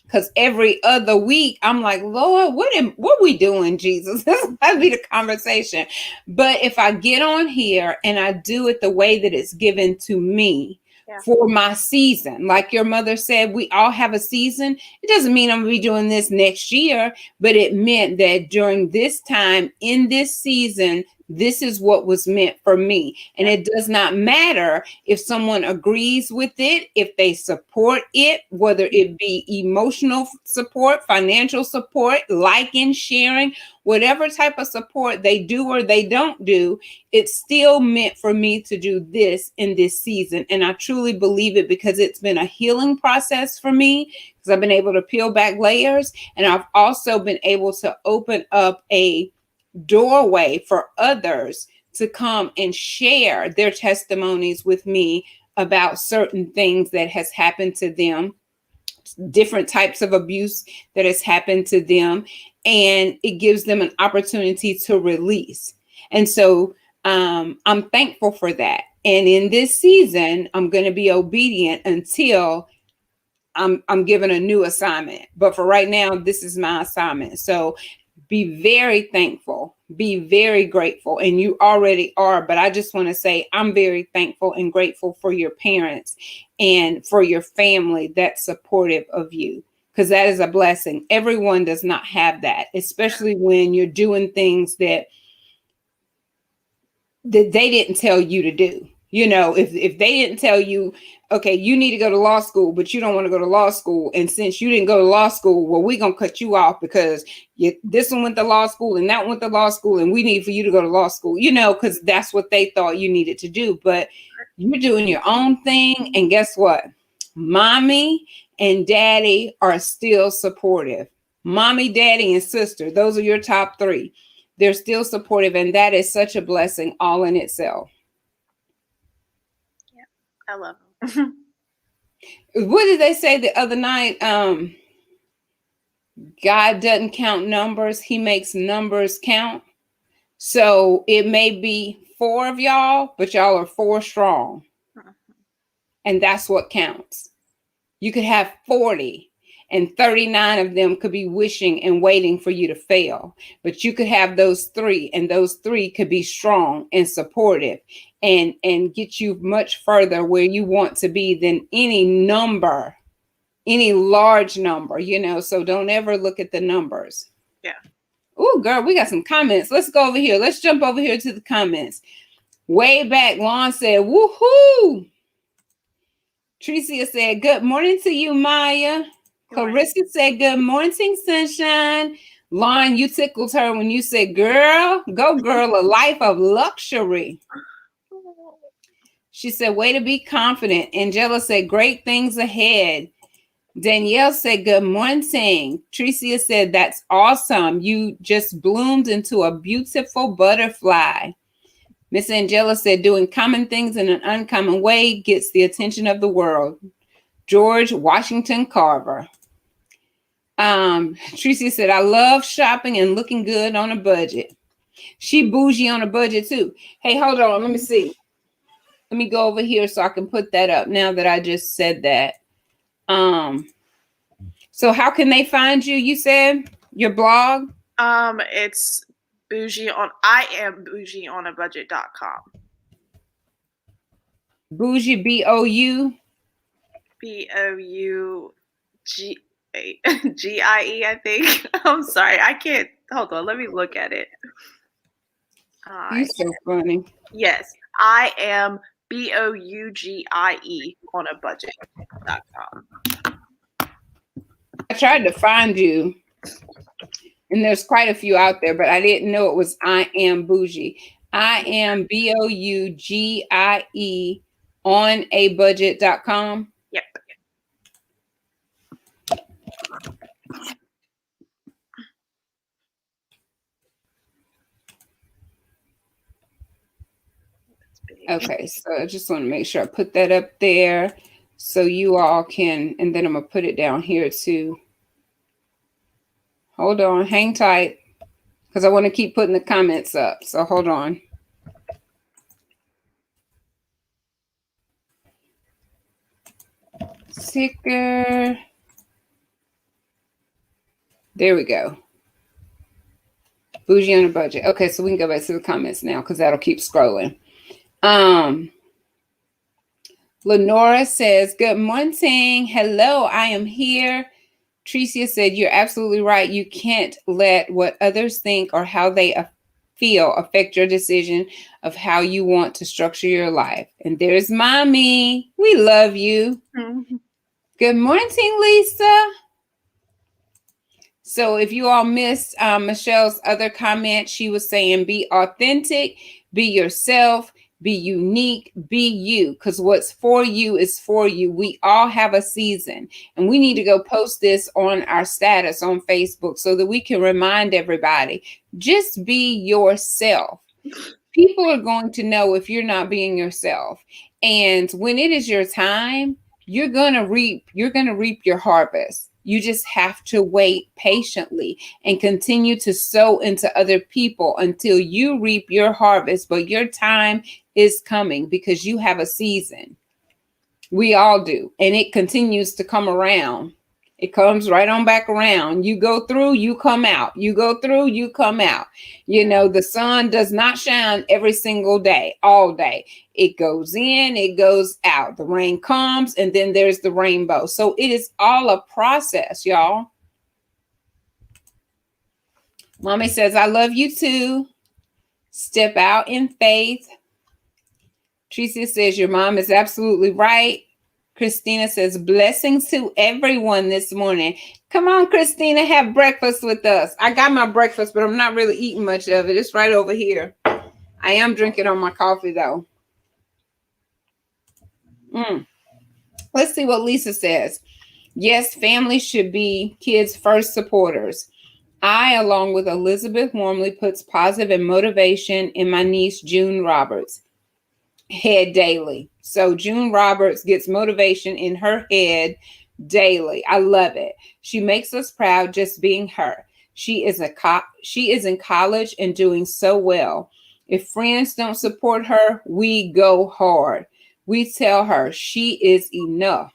Because every other week, I'm like, Lord, what we doing, Jesus? This might be the conversation. But if I get on here and I do it the way that it's given to me for my season, like your mother said, we all have a season. It doesn't mean I'm going to be doing this next year, but it meant that during this time, in this season, this is what was meant for me. And it does not matter if someone agrees with it, if they support it, whether it be emotional support, financial support, liking, sharing, whatever type of support they do or they don't do, it's still meant for me to do this in this season. And I truly believe it because it's been a healing process for me because I've been able to peel back layers. And I've also been able to open up a doorway for others to come and share their testimonies with me about certain things that has happened to them, different types of abuse that has happened to them, and it gives them an opportunity to release. And so I'm thankful for that. And in this season, I'm going to be obedient until I'm given a new assignment. But for right now, this is my assignment. So be very thankful, be very grateful, and you already are. But I just want to say I'm very thankful and grateful for your parents and for your family that's supportive of you. because that is a blessing. Everyone does not have that, especially when you're doing things that they didn't tell you to do. You know, if they didn't tell you, okay, you need to go to law school, but you don't want to go to law school. And since you didn't go to law school, well, we're going to cut you off because this one went to law school and that one went to law school. And we need for you to go to law school, you know, because that's what they thought you needed to do. But you're doing your own thing. And guess what? Mommy and daddy are still supportive. Mommy, daddy, and sister, those are your top three. They're still supportive. And that is such a blessing all in itself. I love them. What did they say the other night? God doesn't count numbers. He makes numbers count. So it may be 4 of y'all, but y'all are 4 strong. And that's what counts. You could have 40 and 39 of them could be wishing and waiting for you to fail. But you could have those 3, and those 3 could be strong and supportive and get you much further where you want to be than any number, any large number, you know. So don't ever look at the numbers. Yeah. Oh, girl, we got some comments. Let's go over here. Let's jump over here to the comments. Way back, Lon said, woohoo. Tricia said, good morning to you, Maya. Clarissa said, good morning, sunshine. Lauren, you tickled her when you said, girl, go girl, a life of luxury. She said, way to be confident. Angela said, great things ahead. Danielle said, good morning. Tricia said, that's awesome. You just bloomed into a beautiful butterfly. Miss Angela said, doing common things in an uncommon way gets the attention of the world. George Washington Carver. Tricia said, I love shopping and looking good on a budget. She bougie on a budget too. Hey, hold on. Let me see. Let me go over here so I can put that up now that I just said that. So how can they find you? You said your blog? It's I am bougieonabudget.com. Bougie, B-O-U? B-O-U-G-I-E, I think. I'm sorry. I can't. Hold on. Let me look at it. You're so funny. Yes. I am BOUGIE on a budget.com. I tried to find you, and there's quite a few out there, but I didn't know it was I am bougie. I am BOUGIE on a budget.com. Yep. Okay, so I just want to make sure I put that up there so you all can, and then I'm going to put it down here too. Hold on, hang tight, because I want to keep putting the comments up. So hold on. Sticker. There we go. Bougie on a budget. Okay, so we can go back to the comments now because that'll keep scrolling. Lenora says, good morning. Hello, I am here. Tricia said, you're absolutely right. You can't let what others think or how they feel affect your decision of how you want to structure your life. And there's Mommy. We love you. Mm-hmm. Good morning, Lisa. So if you all missed Michelle's other comment, she was saying, be authentic, be yourself, be unique, be you, because what's for you is for you. We all have a season, and we need to go post this on our status on Facebook so that we can remind everybody, just be yourself. People are going to know if you're not being yourself. And when it is your time, you're going to reap your harvest. You just have to wait patiently and continue to sow into other people until you reap your harvest. But your time is coming because you have a season. We all do. And it continues to come around. It comes right on back around. You go through, you come out. You go through, you come out. You know, the sun does not shine every single day, all day. It goes in, it goes out. The rain comes, and then there's the rainbow. So it is all a process, y'all. Mommy says, I love you too. Step out in faith. Tricia says, your mom is absolutely right. Christina says, blessings to everyone this morning. Come on, Christina, have breakfast with us. I got my breakfast, but I'm not really eating much of it. It's right over here. I am drinking on my coffee, though. Let's see what Lisa says. Yes, family should be kids' first supporters. I, along with Elizabeth Warmley, puts positive and motivation in my niece, June Roberts' head daily. So June Roberts gets motivation in her head daily. I love it. She makes us proud just being her. She is in college and doing so well. If friends don't support her, we go hard. We tell her she is enough.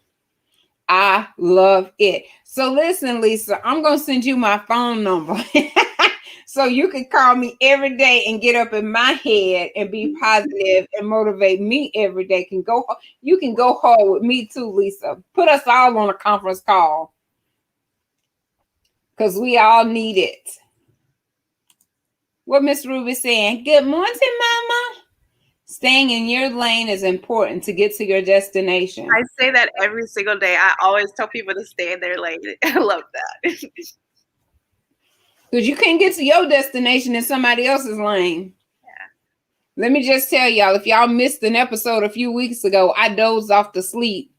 I love it. So listen, Lisa, I'm going to send you my phone number so you can call me every day and get up in my head and be positive and motivate me every day. You can go hard with me too, Lisa. Put us all on a conference call because we all need it. What Miss Ruby saying? Good morning, Mama. Staying in your lane is important to get to your destination. I say that every single day. I always tell people to stay in their lane. I love that. Because you can't get to your destination in somebody else's lane. Yeah. Let me just tell y'all, if y'all missed an episode a few weeks ago, I dozed off to sleep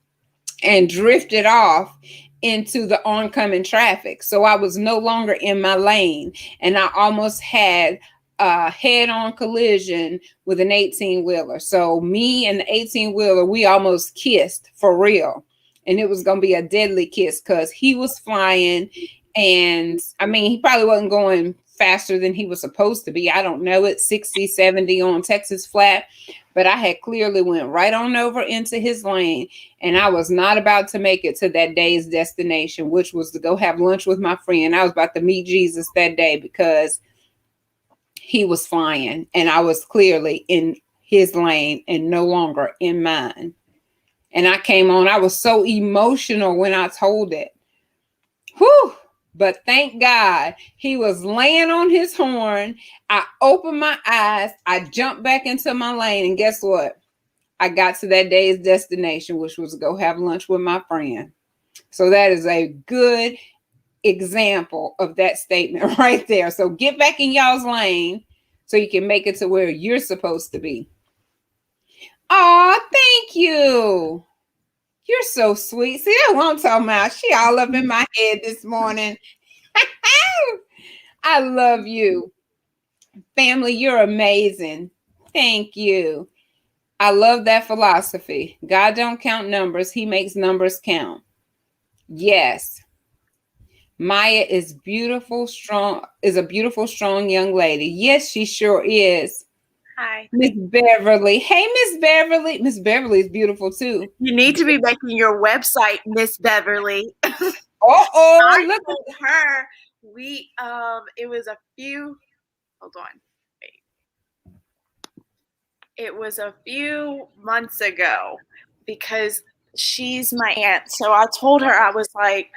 and drifted off into the oncoming traffic. So I was no longer in my lane. And I almost had a head-on collision with an 18-wheeler. So me and the 18-wheeler, we almost kissed for real. And it was going to be a deadly kiss because he was flying. And I mean, he probably wasn't going faster than he was supposed to be. I don't know it, 60, 70 on Texas Flat. But I had clearly went right on over into his lane. And I was not about to make it to that day's destination, which was to go have lunch with my friend. I was about to meet Jesus that day because he was flying and I was clearly in his lane and no longer in mine. And I came on. I was so emotional when I told it. Whew. But thank God he was laying on his horn. I opened my eyes. I jumped back into my lane. And guess what? I got to that day's destination, which was to go have lunch with my friend. So that is a good example of that statement right there. So get back in y'all's lane so you can make it to where you're supposed to be. Oh, thank you. You're so sweet. See, that's what I'm talking about. She all up in my head this morning. I love you. Family, you're amazing. Thank you. I love that philosophy. God don't count numbers. He makes numbers count. Yes. Maya is beautiful, strong, is a beautiful, strong young lady. Yes, she sure is. Hi. Miss Beverly. Hey, Miss Beverly. Miss Beverly is beautiful too. You need to be making your website, Miss Beverly. I look at her. We it was a few, hold on. Wait. It was a few months ago because she's my aunt. So I told her, I was like,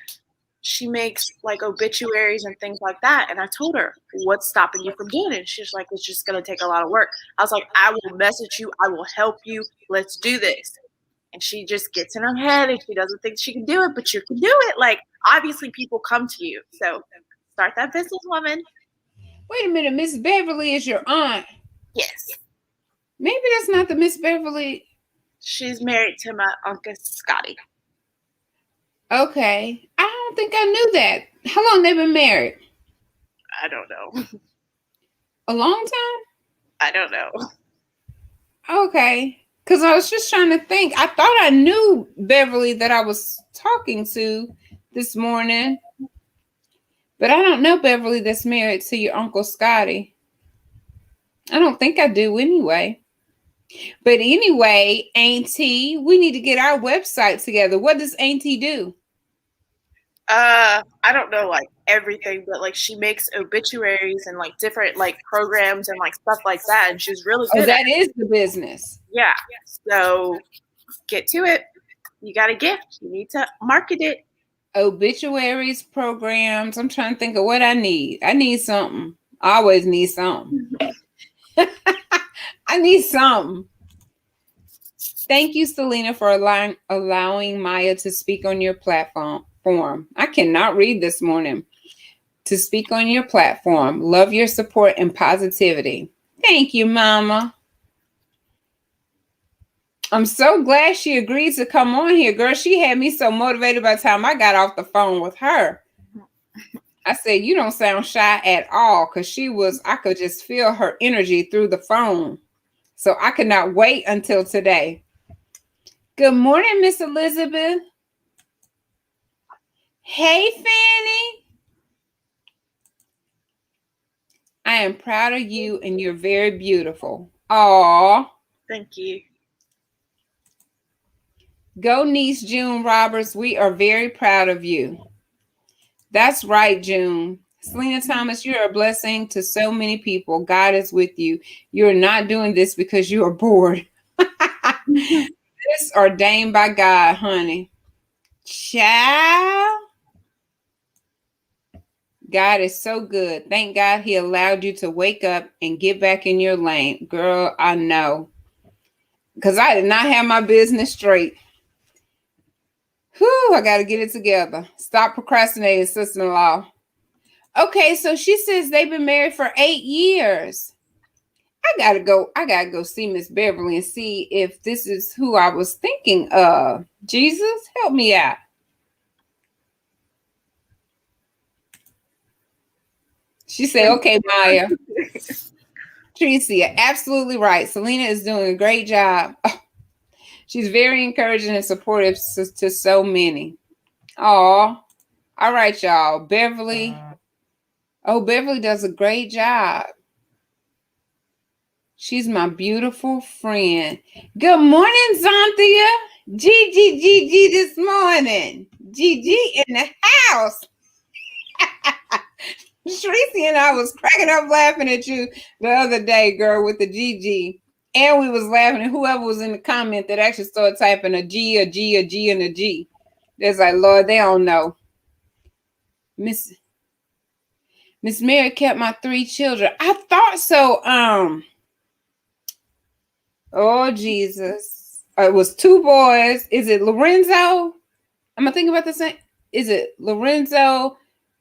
she makes like obituaries and things like that. And I told her, what's stopping you from doing it? She's like, it's just going to take a lot of work. I was like, I will message you. I will help you. Let's do this. And she just gets in her head and she doesn't think she can do it, but you can do it. Like, obviously people come to you. So start that business, woman. Wait a minute. Miss Beverly is your aunt. Yes. Maybe that's not the Miss Beverly. She's married to my Uncle Scotty. Okay. I don't think I knew that. How long they been married? I don't know. A long time? I don't know. Okay. Because I was just trying to think. I thought I knew Beverly that I was talking to this morning. But I don't know Beverly that's married to your Uncle Scotty. I don't think I do anyway. But anyway, Auntie, we need to get our website together. What does Auntie do? I don't know like everything, but like she makes obituaries and like different like programs and like stuff like that, and she's really Oh, good at that is the business. Yeah. So get to it. You got a gift. You need to market it. Obituaries, programs. I'm trying to think of what I need. I need something. I always need something. I need something. Thank you, Selena, for allowing Maya to speak on your platform. I cannot read this morning. To speak on your platform. Love your support and positivity. Thank you, Mama. I'm so glad she agreed to come on here, girl. She had me so motivated by the time I got off the phone with her. I said, you don't sound shy at all, because I could just feel her energy through the phone. So I could not wait until today. Good morning, Miss Elizabeth. Hey, Fanny. I am proud of you, and you're very beautiful. Aw. Thank you. Go niece June Roberts. We are very proud of you. That's right, June. Selena Thomas, you're a blessing to so many people. God is with you. You're not doing this because you are bored. This ordained by God, honey. Child. God is so good. Thank God he allowed you to wake up and get back in your lane. Girl, I know. Because I did not have my business straight. Whew, I got to get it together. Stop procrastinating, sister-in-law. Okay, so she says they've been married for 8 years. I gotta go see Miss Beverly and see if this is who I was thinking of. Jesus, help me out. She said, okay, Maya. Tricia, absolutely right. Selena is doing a great job. Oh, she's very encouraging and supportive to so many. Oh, all right, y'all. Beverly. Oh, Beverly does a great job. She's my beautiful friend. Good morning, Zanthia. Gigi this morning. Gigi in the house. Tracy and I was cracking up laughing at you the other day, girl, with the Gigi. And we was laughing at whoever was in the comment that actually started typing a G, a G, a G, and a G. It's like, Lord, they don't know. Miss Mary kept my 3 children. I thought so. Oh, Jesus. It was 2 boys. Is it Lorenzo? Am I thinking about the same? Is it Lorenzo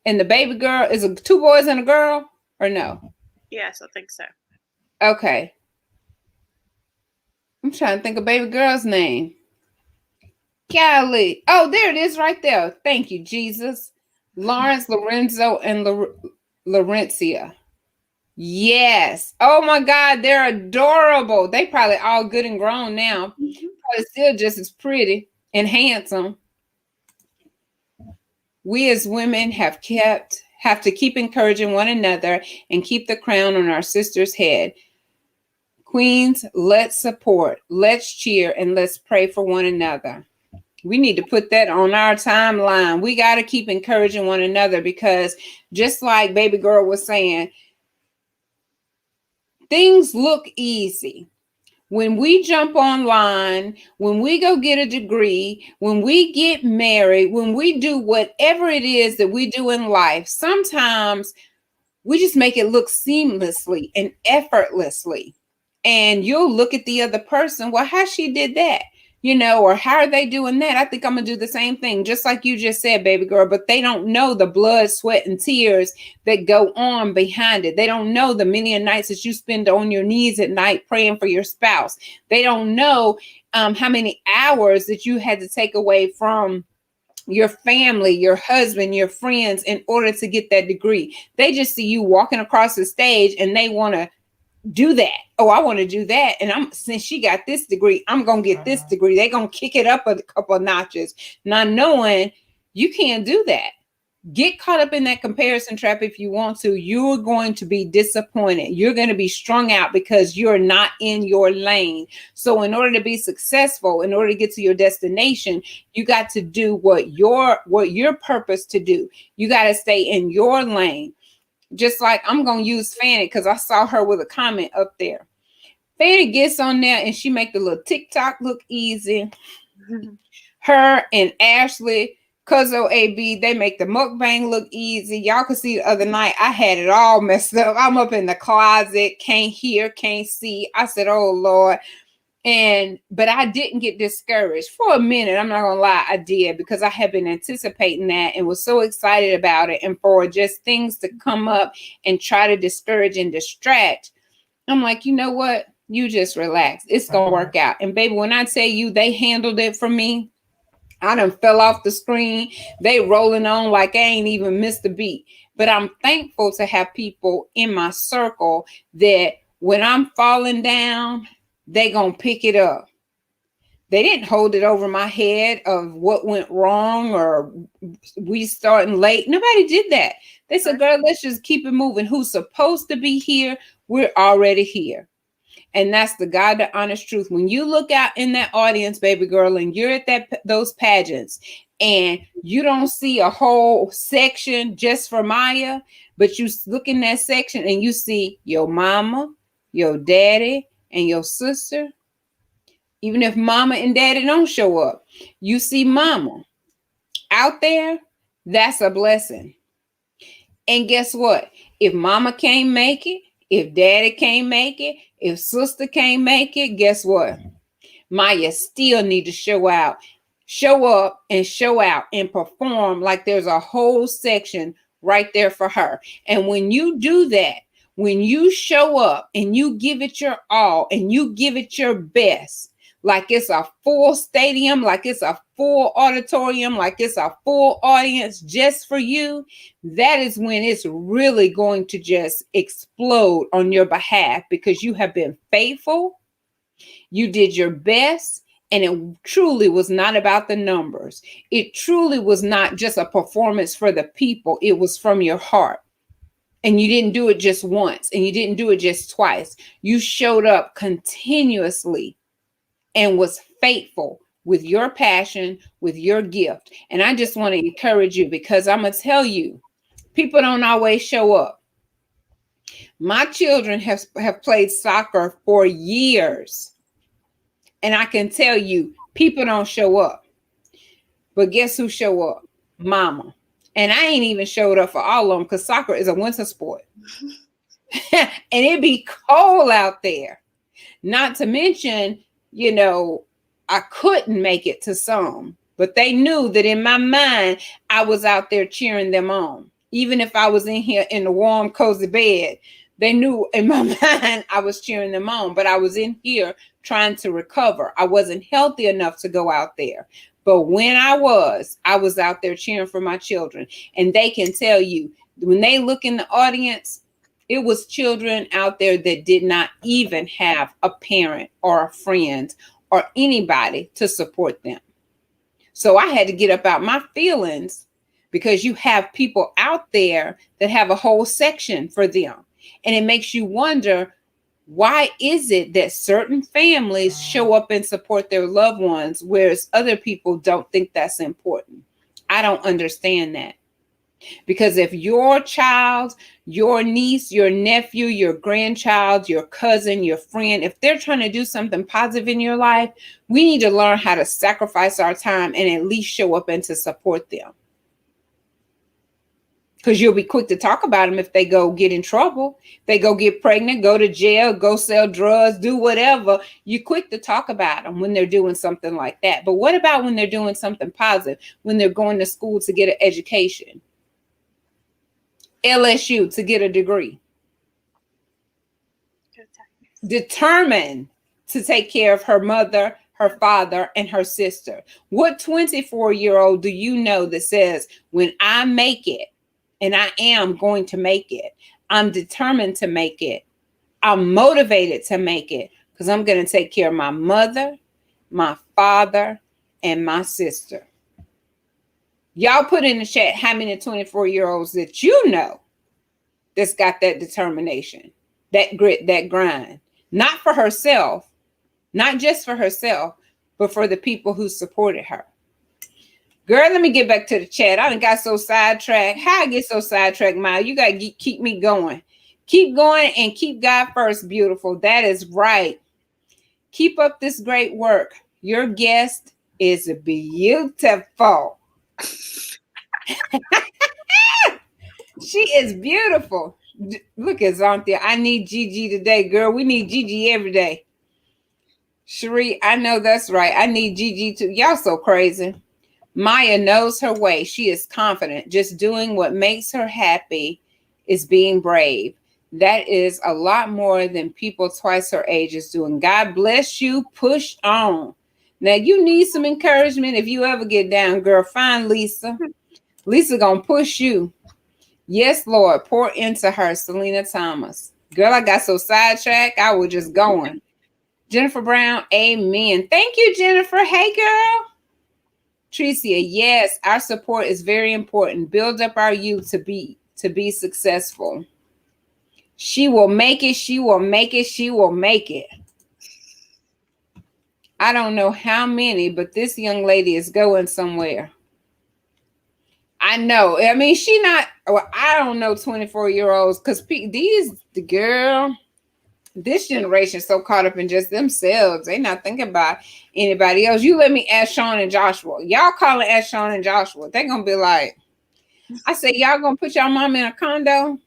and the baby girl? Is it 2 boys and a girl or no? Yes, I think so. Okay. I'm trying to think of baby girl's name. Golly. Oh, there it is right there. Thank you, Jesus. Lawrence, Lorenzo, and Laurencia. Yes. Oh my God, they're adorable. They probably all good and grown now. Probably still just as pretty and handsome. We as women have to keep encouraging one another and keep the crown on our sister's head. Queens, let's support, let's cheer, and let's pray for one another. We need to put that on our timeline. We got to keep encouraging one another, because just like baby girl was saying, things look easy. When we jump online, when we go get a degree, when we get married, when we do whatever it is that we do in life, sometimes we just make it look seamlessly and effortlessly. And you'll look at the other person, well, how she did that? Or how are they doing that? I think I'm going to do the same thing, just like you just said, baby girl. But they don't know the blood, sweat, and tears that go on behind it. They don't know the many nights that you spend on your knees at night praying for your spouse. They don't know how many hours that you had to take away from your family, your husband, your friends in order to get that degree. They just see you walking across the stage and they want to do that. Oh, I want to do that. And since she got this degree, I'm going to get this degree. They're going to kick it up a couple of notches, not knowing you can't do that. Get caught up in that comparison trap if you want to. You're going to be disappointed. You're going to be strung out because you're not in your lane. So in order to be successful, in order to get to your destination, you got to do what your purpose to do. You got to stay in your lane. Just like I'm going to use Fanny because I saw her with a comment up there. Fanny gets on there and she make the little TikTok look easy. Her and Ashley Cuzzo AB, they make the mukbang look easy. Y'all could see the other night, I had it all messed up. I'm up in the closet, can't hear, can't see. I said, oh Lord. But I didn't get discouraged for a minute. I'm not gonna lie, I did, because I had been anticipating that and was so excited about it. And for just things to come up and try to discourage and distract, I'm like, you know what? You just relax. It's gonna work out. And baby, when I tell you they handled it for me, I done fell off the screen. They rolling on like I ain't even missed a beat. But I'm thankful to have people in my circle that when I'm falling down, they gonna pick it up. They didn't hold it over my head of what went wrong or we starting late. Nobody did that. They said, girl, let's just keep it moving. Who's supposed to be here? We're already here. And that's the God, the honest truth. When you look out in that audience, baby girl, and you're at those pageants and you don't see a whole section just for Maya, but you look in that section and you see your mama, your daddy, and your sister. Even if mama and daddy don't show up, you see mama out there, that's a blessing. And guess what? If mama can't make it, if daddy can't make it, if sister can't make it, guess what? Maya still need to show up and show out and perform like there's a whole section right there for her. And when you do that, when you show up and you give it your all and you give it your best, like it's a full stadium, like it's a full auditorium, like it's a full audience just for you, that is when it's really going to just explode on your behalf because you have been faithful, you did your best, and it truly was not about the numbers. It truly was not just a performance for the people. It was from your heart. And you didn't do it just once and you didn't do it just twice. You showed up continuously and was faithful with your passion, with your gift. And I just want to encourage you because I'm going to tell you, people don't always show up. My children have played soccer for years. And I can tell you, people don't show up. But guess who show up? Mama. And I ain't even showed up for all of them because soccer is a winter sport. And it be cold out there. Not to mention, you know, I couldn't make it to some, but they knew that in my mind, I was out there cheering them on. Even if I was in here in the warm, cozy bed, they knew in my mind I was cheering them on, but I was in here trying to recover. I wasn't healthy enough to go out there. But when I was out there cheering for my children. And they can tell you, when they look in the audience, it was children out there that did not even have a parent or a friend or anybody to support them. So I had to get up out my feelings because you have people out there that have a whole section for them. And it makes you wonder, why is it that certain families show up and support their loved ones, whereas other people don't think that's important? I don't understand that. Because if your child, your niece, your nephew, your grandchild, your cousin, your friend, if they're trying to do something positive in your life, we need to learn how to sacrifice our time and at least show up and to support them. Because you'll be quick to talk about them if they go get in trouble. They go get pregnant, go to jail, go sell drugs, do whatever. You're quick to talk about them when they're doing something like that. But what about when they're doing something positive, when they're going to school to get an education? LSU to get a degree. Determined to take care of her mother, her father, and her sister. What 24-year-old do you know that says, when I make it, and I am going to make it, I'm determined to make it, I'm motivated to make it, because I'm going to take care of my mother, my father, and my sister. Y'all put in the chat how many 24-year-olds that you know that's got that determination, that grit, that grind. Not for herself, not just for herself, but for the people who supported her. Girl, let me get back to the chat. I done got so sidetracked. How I get so sidetracked, Maya? You got to keep me going. Keep going and keep God first, beautiful. That is right. Keep up this great work. Your guest is beautiful. She is beautiful. Look at Zonthia. I need Gigi today, girl. We need Gigi every day. Cherie, I know that's right. I need Gigi too. Y'all so crazy. Maya knows her way. She is confident. Just doing what makes her happy is being brave. That is a lot more than people twice her age is doing. God bless you. Push on. Now, you need some encouragement. If you ever get down, girl, find Lisa. Lisa gonna push you. Yes, Lord. Pour into her, Selena Thomas. Girl, I got so sidetracked. I was just going. Jennifer Brown, amen. Thank you, Jennifer. Hey, girl. Tricia, yes, our support is very important. Build up our youth to be successful. She will make it. She will make it. She will make it. I don't know how many, but this young lady is going somewhere. I know. I mean, she not. Well, I don't know 24-year-olds because the girl. This generation so caught up in just themselves. They not thinking about anybody else. You let me ask Sean and Joshua. Y'all calling ask Sean and Joshua. They gonna be like, I say, y'all gonna put y'all mom in a condo?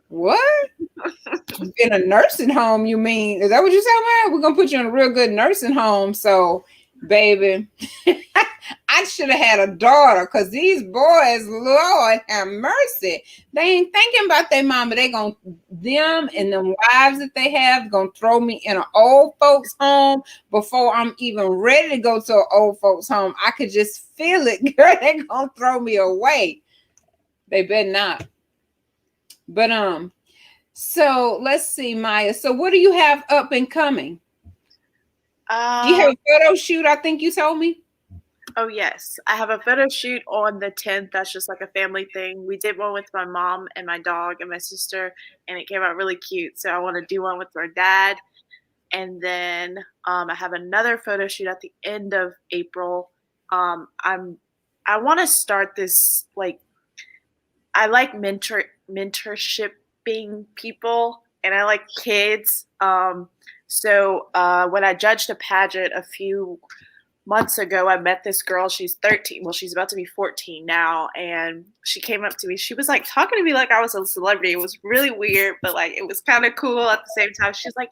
What? In a nursing home, you mean? Is that what you're talking about? We're gonna put you in a real good nursing home. So, baby, I should have had a daughter because these boys, Lord have mercy, they ain't thinking about their mama. They gonna, them and them wives that they have gonna throw me in an old folks home before I'm even ready to go to an old folks home. I could just feel it, girl. They gonna throw me away. They better not. But so let's see, Maya. So what do you have up and coming? Do you have a photo shoot? I think you told me. Oh, yes. I have a photo shoot on the 10th. That's just like a family thing. We did one with my mom and my dog and my sister, and it came out really cute. So I want to do one with our dad. And then I have another photo shoot at the end of April. I want to start this, like, I like mentorshiping people, and I like kids. So when I judged a pageant a few months ago, I met this girl. She's 13. Well, she's about to be 14 now. And she came up to me. She was like talking to me like I was a celebrity. It was really weird, but like it was kind of cool at the same time. She's like,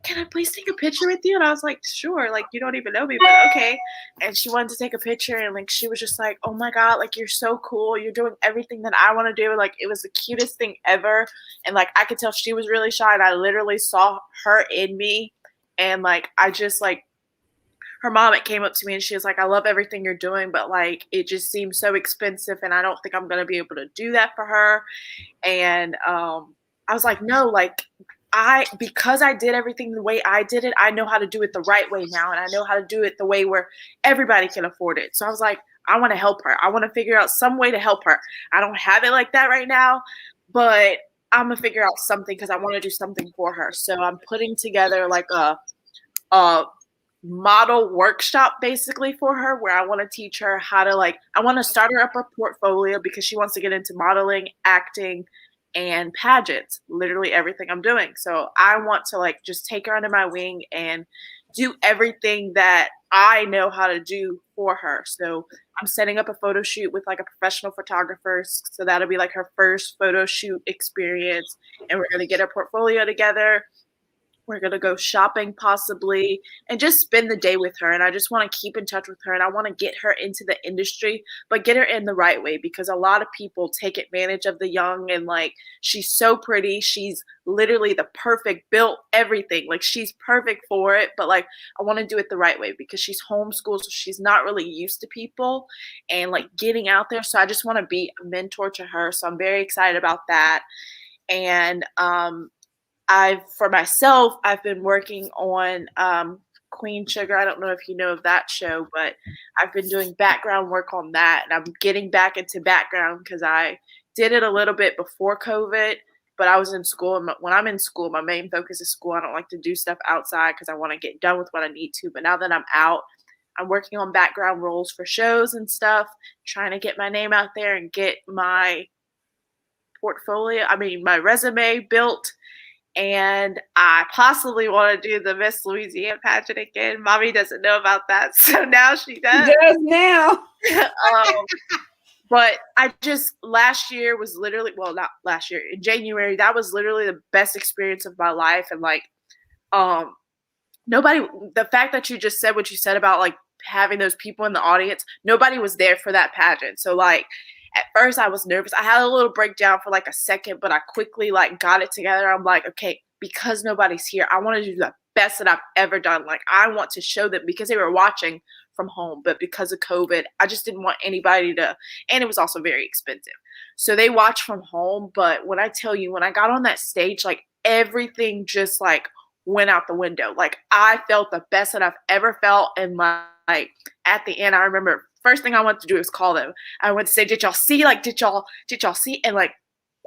"Can I please take a picture with you?" And I was like, "Sure." Like, you don't even know me, but okay. And she wanted to take a picture. And like, she was just like, "Oh my God, like you're so cool. You're doing everything that I want to do." Like, it was the cutest thing ever. And like, I could tell she was really shy. And I literally saw her in me. And like, I just like, her mom, it came up to me and she was like, "I love everything you're doing, but like it just seems so expensive and I don't think I'm gonna be able to do that for her." And I was like, "No, like because I did everything the way I did it, I know how to do it the right way now, and I know how to do it the way where everybody can afford it." So I was like, I want to help her. I want to figure out some way to help her. I don't have it like that right now, but I'm gonna figure out something because I want to do something for her. So I'm putting together like a model workshop basically for her, where I want to teach her how to, like, I want to start her up a portfolio because she wants to get into modeling, acting, and pageants, literally everything I'm doing. So I want to like just take her under my wing and do everything that I know how to do for her. So I'm setting up a photo shoot with like a professional photographer. So that'll be like her first photo shoot experience. And we're going to get her portfolio together. We're going to go shopping possibly and just spend the day with her. And I just want to keep in touch with her, and I want to get her into the industry, but get her in the right way, because a lot of people take advantage of the young, and like, she's so pretty. She's literally the perfect built everything. Like, she's perfect for it, but like, I want to do it the right way because she's homeschooled. So she's not really used to people and like getting out there. So I just want to be a mentor to her. So I'm very excited about that. And, for myself, I've been working on Queen Sugar. I don't know if you know of that show, but I've been doing background work on that, and I'm getting back into background because I did it a little bit before COVID, but I was in school. And when I'm in school, my main focus is school. I don't like to do stuff outside because I want to get done with what I need to. But now that I'm out, I'm working on background roles for shows and stuff, trying to get my name out there and get my my resume built. And I possibly want to do the Miss Louisiana pageant again. Mommy doesn't know about that, so now she does. She does now. But last year was literally, well, not last year, in January, that was literally the best experience of my life. And like, the fact that you just said what you said about like having those people in the audience, nobody was there for that pageant. So like, at first I was nervous. I had a little breakdown for like a second, but I quickly like got it together. I'm like, okay, because nobody's here, I want to do the best that I've ever done. Like, I want to show them, because they were watching from home, but because of COVID, I just didn't want anybody to, and it was also very expensive. So they watched from home. But when I tell you, when I got on that stage, like everything just like went out the window. Like I felt the best that I've ever felt. And like at the end, I remember first thing I wanted to do was call them. I went to say, did y'all see? Like, did y'all see? And like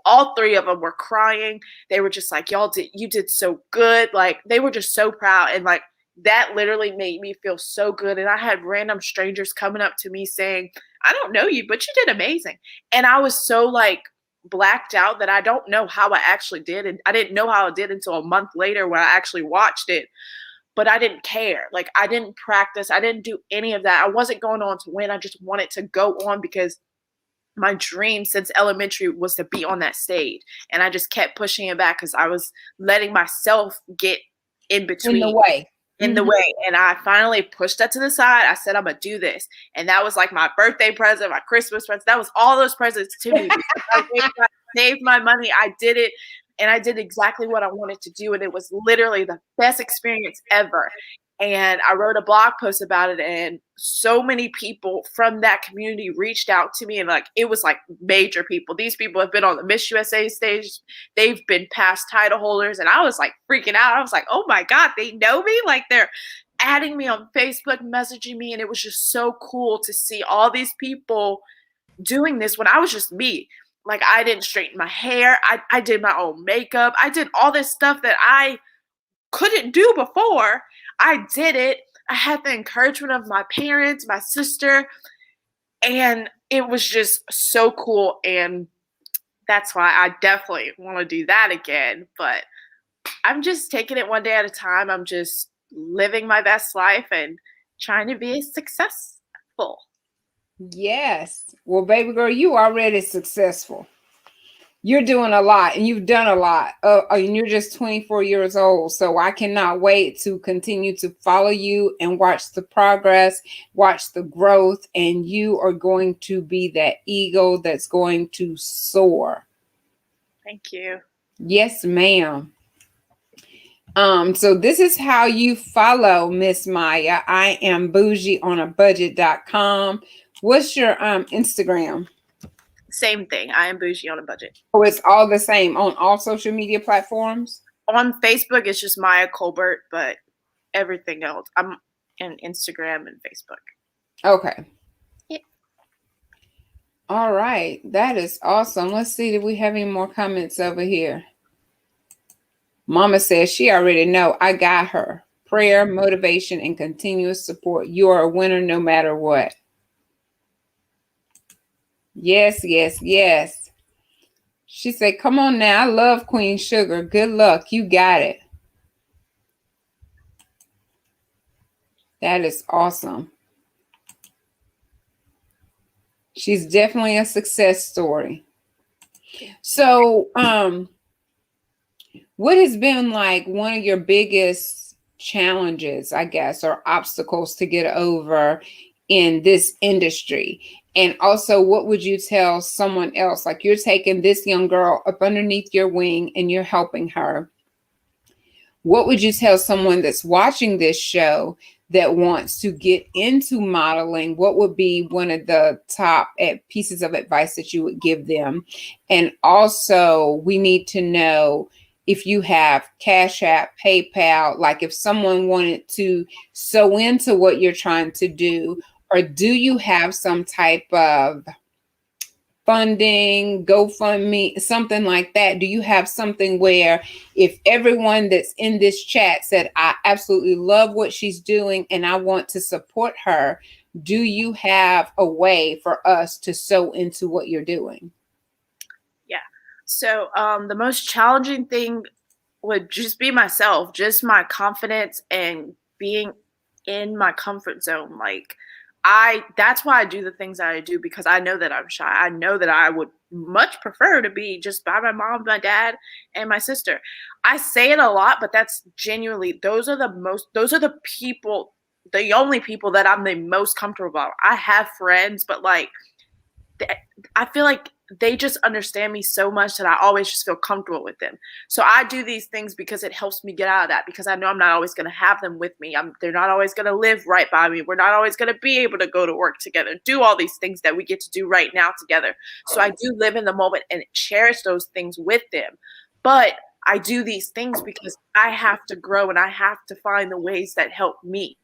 all three of them were crying. They were just like, you did so good. Like they were just so proud. And like that literally made me feel so good. And I had random strangers coming up to me saying, I don't know you, but you did amazing. And I was so like blacked out that I don't know how I actually did. And I didn't know how I did until a month later when I actually watched it. But I didn't care. Like I didn't practice. I didn't do any of that. I wasn't going on to win. I just wanted to go on because my dream since elementary was to be on that stage. And I just kept pushing it back because I was letting myself get in between. In the way. And I finally pushed that to the side. I said, I'm going to do this. And that was like my birthday present, my Christmas present. That was all those presents to me. I saved my money. I did it. And I did exactly what I wanted to do. And it was literally the best experience ever. And I wrote a blog post about it. And so many people from that community reached out to me. And like, it was like major people. These people have been on the Miss USA stage. They've been past title holders. And I was like freaking out. I was like, oh my God, they know me? Like they're adding me on Facebook, messaging me. And it was just so cool to see all these people doing this when I was just me. Like I didn't straighten my hair. I did my own makeup. I did all this stuff that I couldn't do before. I did it. I had the encouragement of my parents, my sister, and it was just so cool. And that's why I definitely want to do that again. But I'm just taking it one day at a time. I'm just living my best life and trying to be successful. Yes. Well, baby girl, you already successful. You're doing a lot and you've done a lot. And you're just 24 years old. So I cannot wait to continue to follow you and watch the progress, watch the growth. And you are going to be that eagle that's going to soar. Thank you. Yes, ma'am. So this is how you follow Miss Maya. I am bougieonabudget.com. What's your Instagram? Same thing. I am Bougie on a Budget. Oh, it's all the same on all social media platforms? On Facebook, it's just Maya Colbert, but everything else, I'm in Instagram and Facebook. Okay. Yeah. All right. That is awesome. Let's see. Do we have any more comments over here? Mama says she already know. I got her. Prayer, motivation, and continuous support. You are a winner no matter what. Yes, yes, yes. She said, come on now. I love Queen Sugar. Good luck. You got it. That is awesome. She's definitely a success story. So, what has been like one of your biggest challenges, I guess, or obstacles to get over in this industry? And also, what would you tell someone else? Like you're taking this young girl up underneath your wing and you're helping her. What would you tell someone that's watching this show that wants to get into modeling? What would be one of the top pieces of advice that you would give them? And also, we need to know, if you have Cash App, PayPal, like if someone wanted to sew into what you're trying to do, or do you have some type of funding, GoFundMe, something like that? Do you have something where if everyone that's in this chat said, I absolutely love what she's doing and I want to support her, do you have a way for us to sew into what you're doing? Yeah. So the most challenging thing would just be myself, just my confidence and being in my comfort zone. Like that's why I do the things that I do, because I know that I'm shy. I know that I would much prefer to be just by my mom, my dad, and my sister. I say it a lot, but that's genuinely, those are the people, the only people that I'm the most comfortable about. I have friends, but like I feel like they just understand me so much that I always just feel comfortable with them. So I do these things because it helps me get out of that, because I know I'm not always going to have them with me. They're not always going to live right by me. We're not always going to be able to go to work together, do all these things that we get to do right now together. So I do live in the moment and cherish those things with them. But I do these things because I have to grow and I have to find the ways that help me.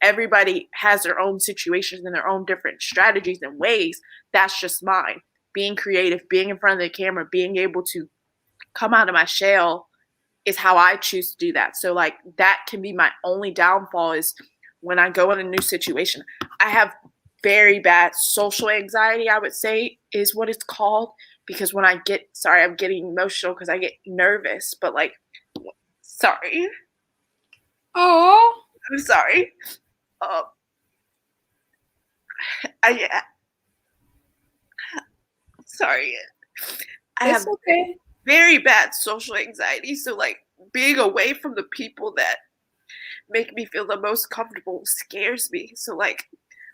Everybody has their own situations and their own different strategies and ways. That's just mine. Being creative, being in front of the camera, being able to come out of my shell is how I choose to do that. So like that can be my only downfall, is when I go in a new situation. I have very bad social anxiety, I would say is what it's called, because when I get, sorry, I'm getting emotional because I get nervous, but like, sorry. Oh, I'm sorry. I sorry. I it's have okay. very bad social anxiety. So like being away from the people that make me feel the most comfortable scares me. So like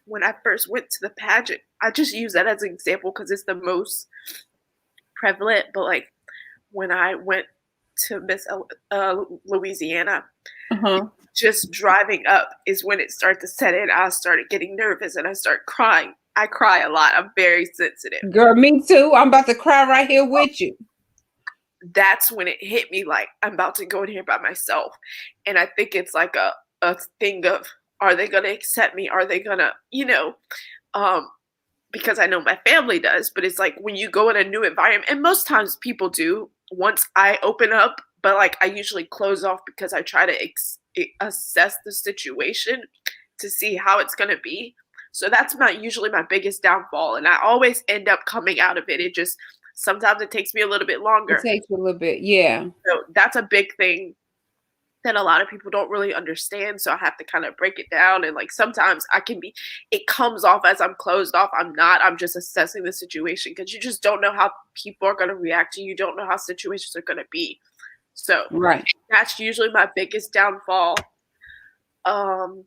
when I first went to the pageant, I just use that as an example because it's the most prevalent. But like when I went to Miss Louisiana, Uh-huh. just driving up is when it started to set in. I started getting nervous and I start crying. I cry a lot. I'm very sensitive. Girl, me too. I'm about to cry right here with you. That's when it hit me, like I'm about to go in here by myself. And I think it's like a thing of, are they going to accept me? Are they going to, because I know my family does, but it's like when you go in a new environment, and most times people do once I open up, but like I usually close off because I try to assess the situation to see how it's going to be. So that's usually my biggest downfall. And I always end up coming out of it. It just, sometimes it takes me a little bit longer. It takes a little bit, yeah. So that's a big thing that a lot of people don't really understand. So I have to kind of break it down. And like sometimes it comes off as I'm closed off. I'm not. I'm just assessing the situation, because you just don't know how people are going to react to you. You don't know how situations are going to be. So Right. that's usually my biggest downfall. What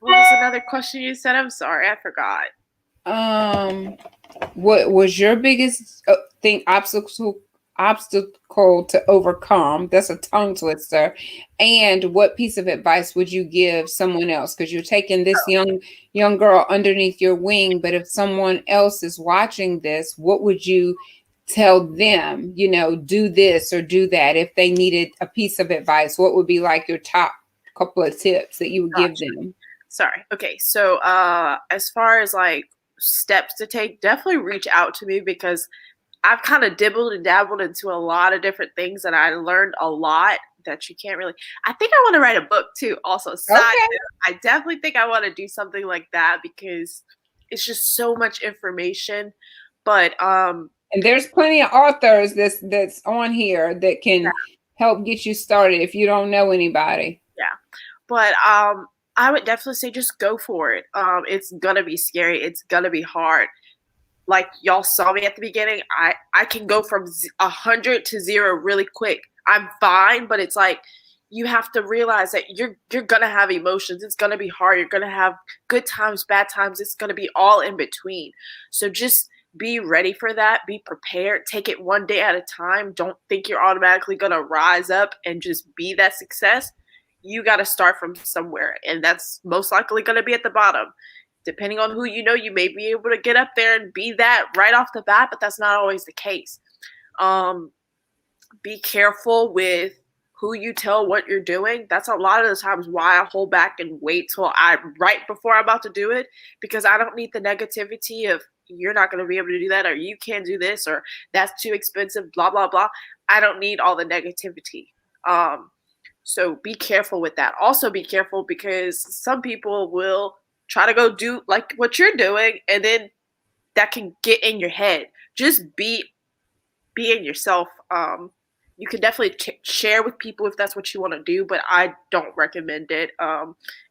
was another question you said? I'm sorry, I forgot. What was your biggest obstacle to overcome? That's a tongue twister. And what piece of advice would you give someone else? Because you're taking this young girl underneath your wing, but if someone else is watching this, what would you tell them? Do this or do that. If they needed a piece of advice, what would be like your top couple of tips that you would give them? Sorry. Okay. So as far as like steps to take, definitely reach out to me, because I've kind of dibbled and dabbled into a lot of different things, and I learned a lot that you can't really. I think I want to write a book too. Also, I definitely think I want to do something like that, because it's just so much information. But and there's plenty of authors that's on here that can help get you started if you don't know anybody. Yeah, but I would definitely say just go for it. It's gonna be scary. It's gonna be hard. Like y'all saw me at the beginning, I can go from 100 to 0 really quick. I'm fine, but it's like you have to realize that you're gonna have emotions. It's gonna be hard. You're gonna have good times, bad times. It's gonna be all in between. So just be ready for that. Be prepared. Take it one day at a time. Don't think you're automatically gonna rise up and just be that success. You got to start from somewhere, and that's most likely gonna be at the bottom. Depending on who you know, you may be able to get up there and be that right off the bat, but that's not always the case. be careful with who you tell what you're doing. That's a lot of the times why I hold back and wait till right before I'm about to do it, because I don't need the negativity of you're not going to be able to do that, or you can't do this, or that's too expensive, blah blah blah. I don't need all the negativity. So be careful with that. Also be careful because some people will try to go do like what you're doing, and then that can get in your head. Just be in yourself. You can definitely share with people if that's what you want to do, but I don't recommend it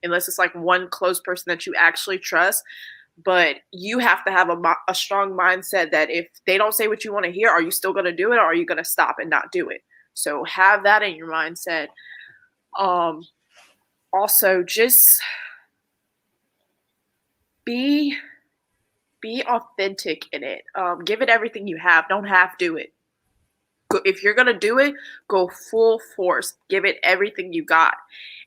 unless it's like one close person that you actually trust. But you have to have a strong mindset that if they don't say what you want to hear, are you still going to do it, or are you going to stop and not do it? So have that in your mindset. Also, just be authentic in it. Give it everything you have. Don't half do it. If you're gonna do it, go full force. Give it everything you got,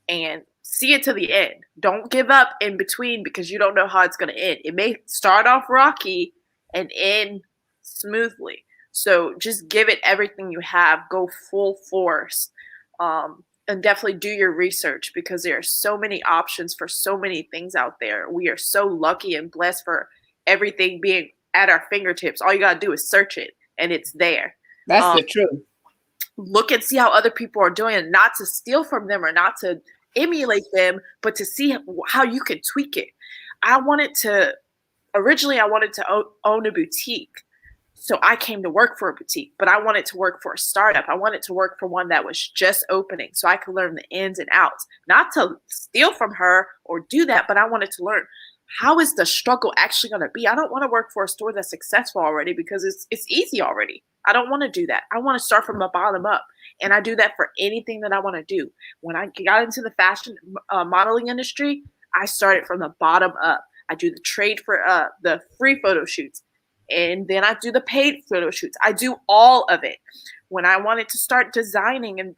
and see it to the end. Don't give up in between because you don't know how it's gonna end. It may start off rocky and end smoothly. So just give it everything you have. Go full force, and definitely do your research because there are so many options for so many things out there. We are so lucky and blessed for everything being at our fingertips. All you gotta do is search it, and it's there. That's the truth. Look and see how other people are doing it, not to steal from them or not to emulate them, but to see how you can tweak it. Originally I wanted to own a boutique. So I came to work for a boutique, but I wanted to work for a startup. I wanted to work for one that was just opening so I could learn the ins and outs, not to steal from her or do that, but I wanted to learn how is the struggle actually going to be. I don't want to work for a store that's successful already because it's easy already. I don't want to do that. I want to start from the bottom up. And I do that for anything that I want to do. When I got into the fashion modeling industry, I started from the bottom up. I do the trade for the free photo shoots. And then I do the paid photo shoots. I do all of it. When I wanted to start designing and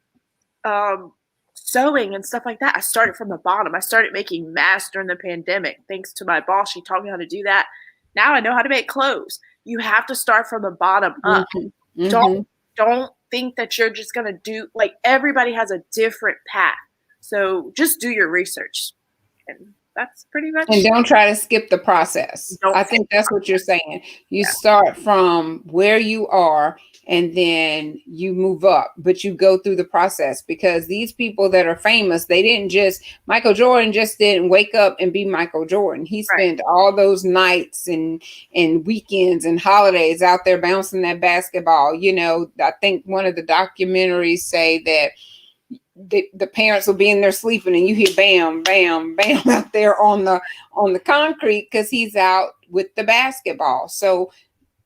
sewing and stuff like that, I started from the bottom. I started making masks during the pandemic. Thanks to my boss, she taught me how to do that. Now I know how to make clothes. You have to start from the bottom up. Mm-hmm. Don't think that you're just gonna do, like, everybody has a different path. So just do your research. And that's pretty much. And don't try to skip the process. I think that's what you're saying. You start from where you are and then you move up, but you go through the process because these people that are famous, Michael Jordan just didn't wake up and be Michael Jordan. He spent all those nights and weekends and holidays out there bouncing that basketball. You know, I think one of the documentaries say that the parents will be in there sleeping and you hear bam, bam, bam out there on the concrete because he's out with the basketball. So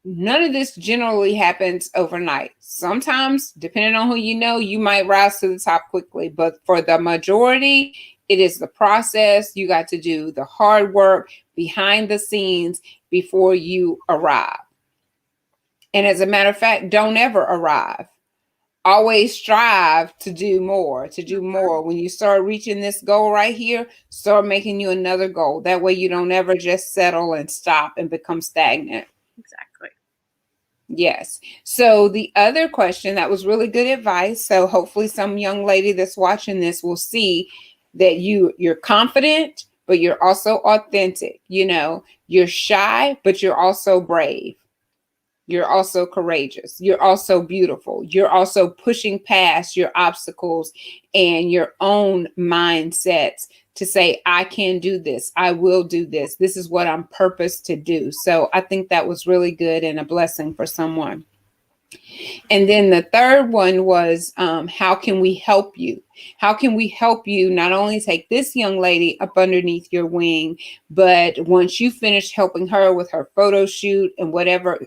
none of this generally happens overnight. Sometimes, depending on who you know, you might rise to the top quickly. But for the majority, it is the process. You got to do the hard work behind the scenes before you arrive. And as a matter of fact, don't ever arrive. Always strive to do more. When you start reaching this goal right here, start making you another goal. That way you don't ever just settle and stop and become stagnant. Exactly. Yes. So the other question, that was really good advice. So hopefully some young lady that's watching this will see that you're confident, but you're also authentic. You know, you're shy, but you're also brave. You're also courageous. You're also beautiful. You're also pushing past your obstacles and your own mindsets to say, I can do this. I will do this. This is what I'm purposed to do. So I think that was really good and a blessing for someone. And then the third one was, how can we help you? How can we help you not only take this young lady up underneath your wing, but once you finish helping her with her photo shoot and whatever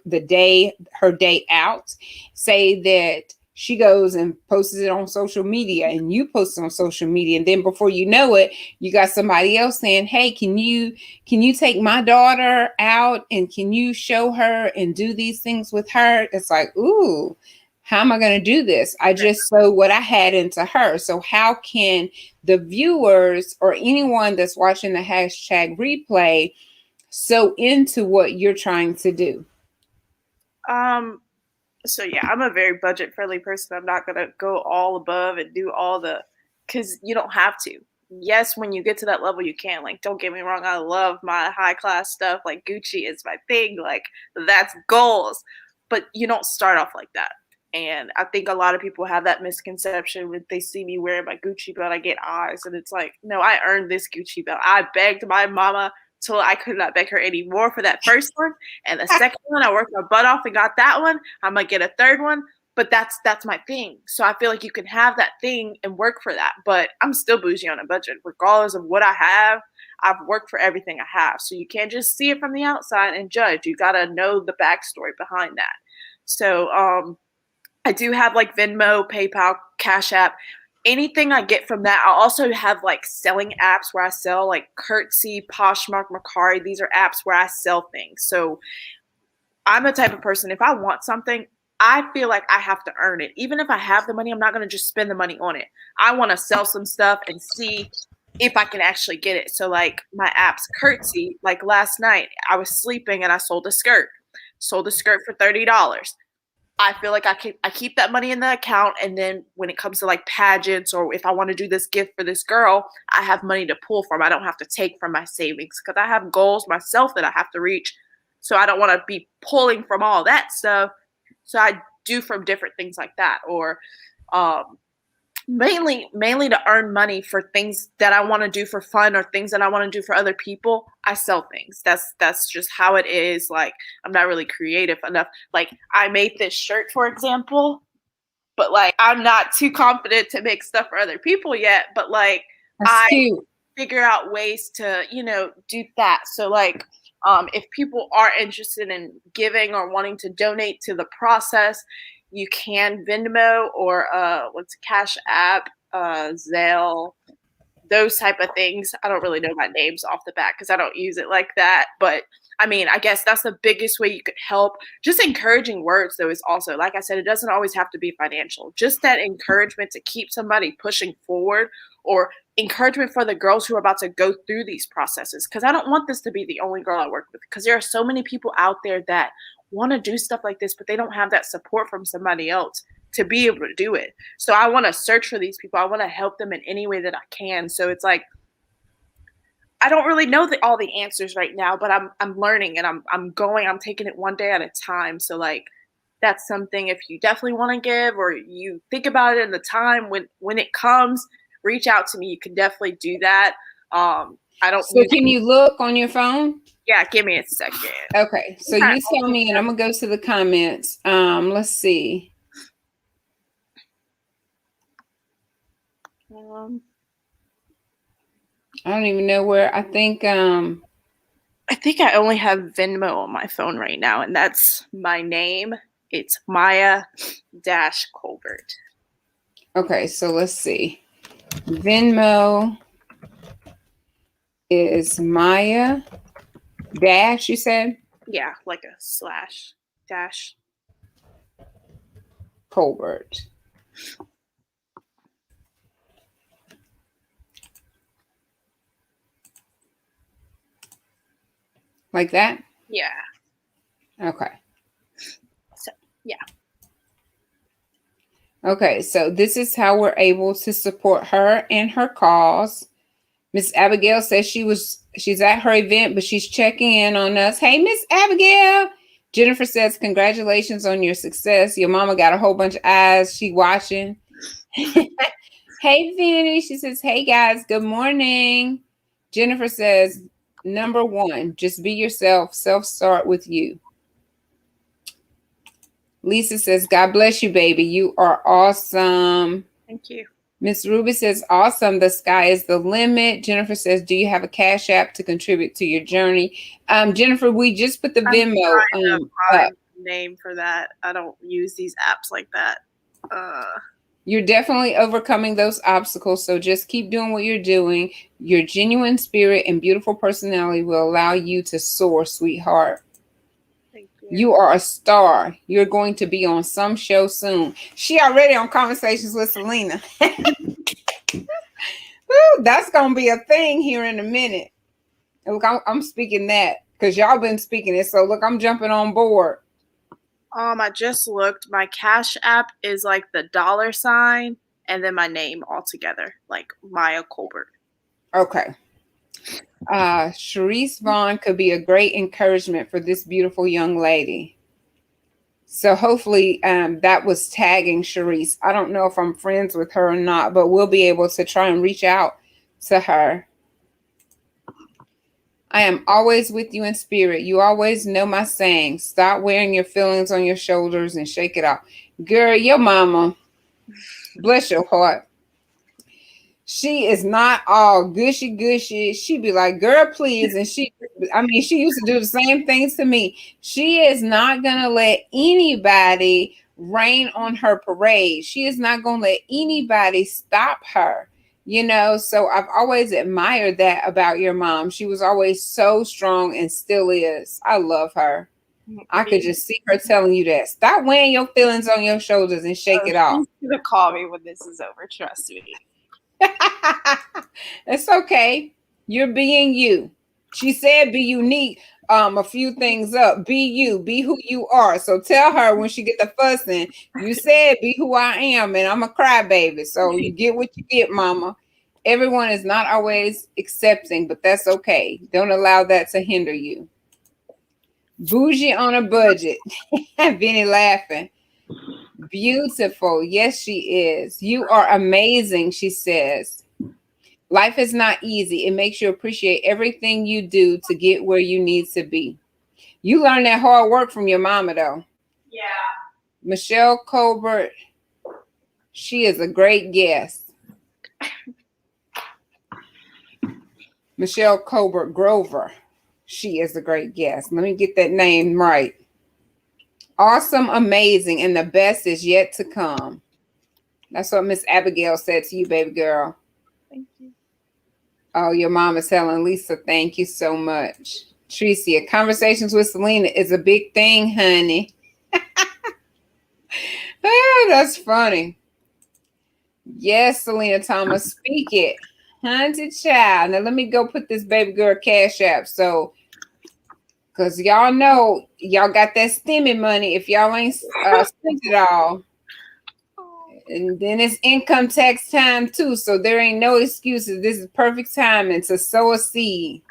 her day out, say that she goes and posts it on social media and you post it on social media. And then before you know it, you got somebody else saying, hey, can you take my daughter out and can you show her and do these things with her? It's like, ooh, how am I going to do this? I just sewed what I had into her. So how can the viewers or anyone that's watching the hashtag replay sew into what you're trying to do? So yeah, I'm a very budget friendly person. I'm not gonna go all above and do all the, because you don't have to. Yes, when you get to that level, you can. Like, don't get me wrong, I love my high class stuff. Like Gucci is my thing. Like that's goals, but you don't start off like that. And I think a lot of people have that misconception when they see me wearing my Gucci belt. I get eyes, and it's like, no, I earned this Gucci belt. I begged my mama till I could not beg her anymore for that first one, and the second one, I worked my butt off and got that one. I might get a third one, but that's my thing. So I feel like you can have that thing and work for that. But I'm still bougie on a budget, regardless of what I have. I've worked for everything I have, so you can't just see it from the outside and judge. You gotta know the backstory behind that. So I do have like Venmo, PayPal, Cash App. Anything I get from that, I also have like selling apps where I sell like Curtsy, Poshmark, Mercari. These are apps where I sell things. So I'm the type of person, if I want something, I feel like I have to earn it. Even if I have the money, I'm not going to just spend the money on it. I want to sell some stuff and see if I can actually get it. So like my apps, Curtsy, like last night, I was sleeping and I sold a skirt. Sold a skirt for $30. I feel like I keep that money in the account, and then when it comes to like pageants or if I want to do this gift for this girl, I have money to pull from. I don't have to take from my savings because I have goals myself that I have to reach. So I don't want to be pulling from all that stuff. So I do from different things like that, or um, mainly to earn money for things that I want to do for fun or things that I want to do for other people. I sell things. That's just how it is. Like I'm not really creative enough. Like I made this shirt, for example, but like I'm not too confident to make stuff for other people yet. But like That's I cute. figure out ways to, do that. So like if people are interested in giving or wanting to donate to the process, you can Venmo or what's Cash App, Zelle, those type of things. I don't really know my names off the bat because I don't use it like that. But I mean, I guess that's the biggest way you could help. Just encouraging words, though, is also, like I said, it doesn't always have to be financial. Just that encouragement to keep somebody pushing forward, or encouragement for the girls who are about to go through these processes. Because I don't want this to be the only girl I work with, because there are so many people out there that want to do stuff like this, but they don't have that support from somebody else to be able to do it. So I want to search for these people. I want to help them in any way that I can. So it's like I don't really know all the answers right now, but I'm learning, and I'm taking it one day at a time. So like that's something, if you definitely want to give or you think about it in the time when it comes, reach out to me. You can definitely do that. I don't So can you look on your phone? Yeah, give me a second. Okay. So you tell me, and I'm gonna go to the comments. Let's see. I don't even know where. I think I only have Venmo on my phone right now, and that's my name. It's Maya Colbert. Okay, so let's see. Venmo is Maya dash, you said? Yeah, like a slash dash. Colbert. Like that? Yeah. Okay. So, yeah. Okay, so this is how we're able to support her and her cause. Miss Abigail says she's at her event, but she's checking in on us. Hey, Miss Abigail. Jennifer says, congratulations on your success. Your mama got a whole bunch of eyes. She watching. Hey, Vinny. She says, hey, guys. Good morning. Jennifer says, number one, just be yourself. Self-start with you. Lisa says, God bless you, baby. You are awesome. Thank you. Miss Ruby says, awesome. The sky is the limit. Jennifer says, do you have a Cash App to contribute to your journey? Jennifer, we just put the Venmo name for that. I don't use these apps like that. You're definitely overcoming those obstacles. So just keep doing what you're doing. Your genuine spirit and beautiful personality will allow you to soar, sweetheart. Thank you. You are a star. You're going to be on some show soon. She already on Conversations with Selena. Ooh, that's going to be a thing here in a minute. Look, I'm speaking that because y'all been speaking it. So look, I'm jumping on board. I just looked. My Cash App is like the $ and then my name all together, like Maya Colbert. Okay. Sharice Vaughn could be a great encouragement for this beautiful young lady. So hopefully that was tagging Sharice. I don't know if I'm friends with her or not, but we'll be able to try and reach out to her. I am always with you in spirit. You always know my saying. Stop wearing your feelings on your shoulders and shake it off. Girl, your mama, bless your heart. She is not all gushy gushy. She be like, girl, please. And she used to do the same things to me. She is not going to let anybody rain on her parade. She is not going to let anybody stop her. You know, so I've always admired that about your mom. She was always so strong and still is. I love her. I could just see her telling you that. Stop wearing your feelings on your shoulders and shake it off. She's going to call me when this is over. Trust me. It's okay. You're being you. She said be unique. A few things up. Be you. Be who you are. So tell her when she get the fussing, you said be who I am, and I'm a crybaby. So you get what you get, mama. Everyone is not always accepting, but that's okay. Don't allow that to hinder you. Bougie on a budget. Vinny laughing. Beautiful. Yes, she is. You are amazing, she says. Life is not easy. It makes you appreciate everything you do to get where you need to be. You learned that hard work from your mama, though. Yeah. Michelle Colbert, she is a great guest. Michelle Colbert Grover, she is a great guest. Let me get that name right. Awesome, amazing, and the best is yet to come. That's what Miss Abigail said to you, baby girl. Thank you. Oh, your mom is telling Lisa, thank you so much. Tricia, conversations with Selena is a big thing, honey. Oh, that's funny. Yes, Selena Thomas, speak it. Hunted child. Now let me go put this baby girl Cash App. So, because y'all know y'all got that STEMI money if y'all ain't spent it all. And then it's income tax time too, so there ain't no excuses. This is perfect timing to sow a seed.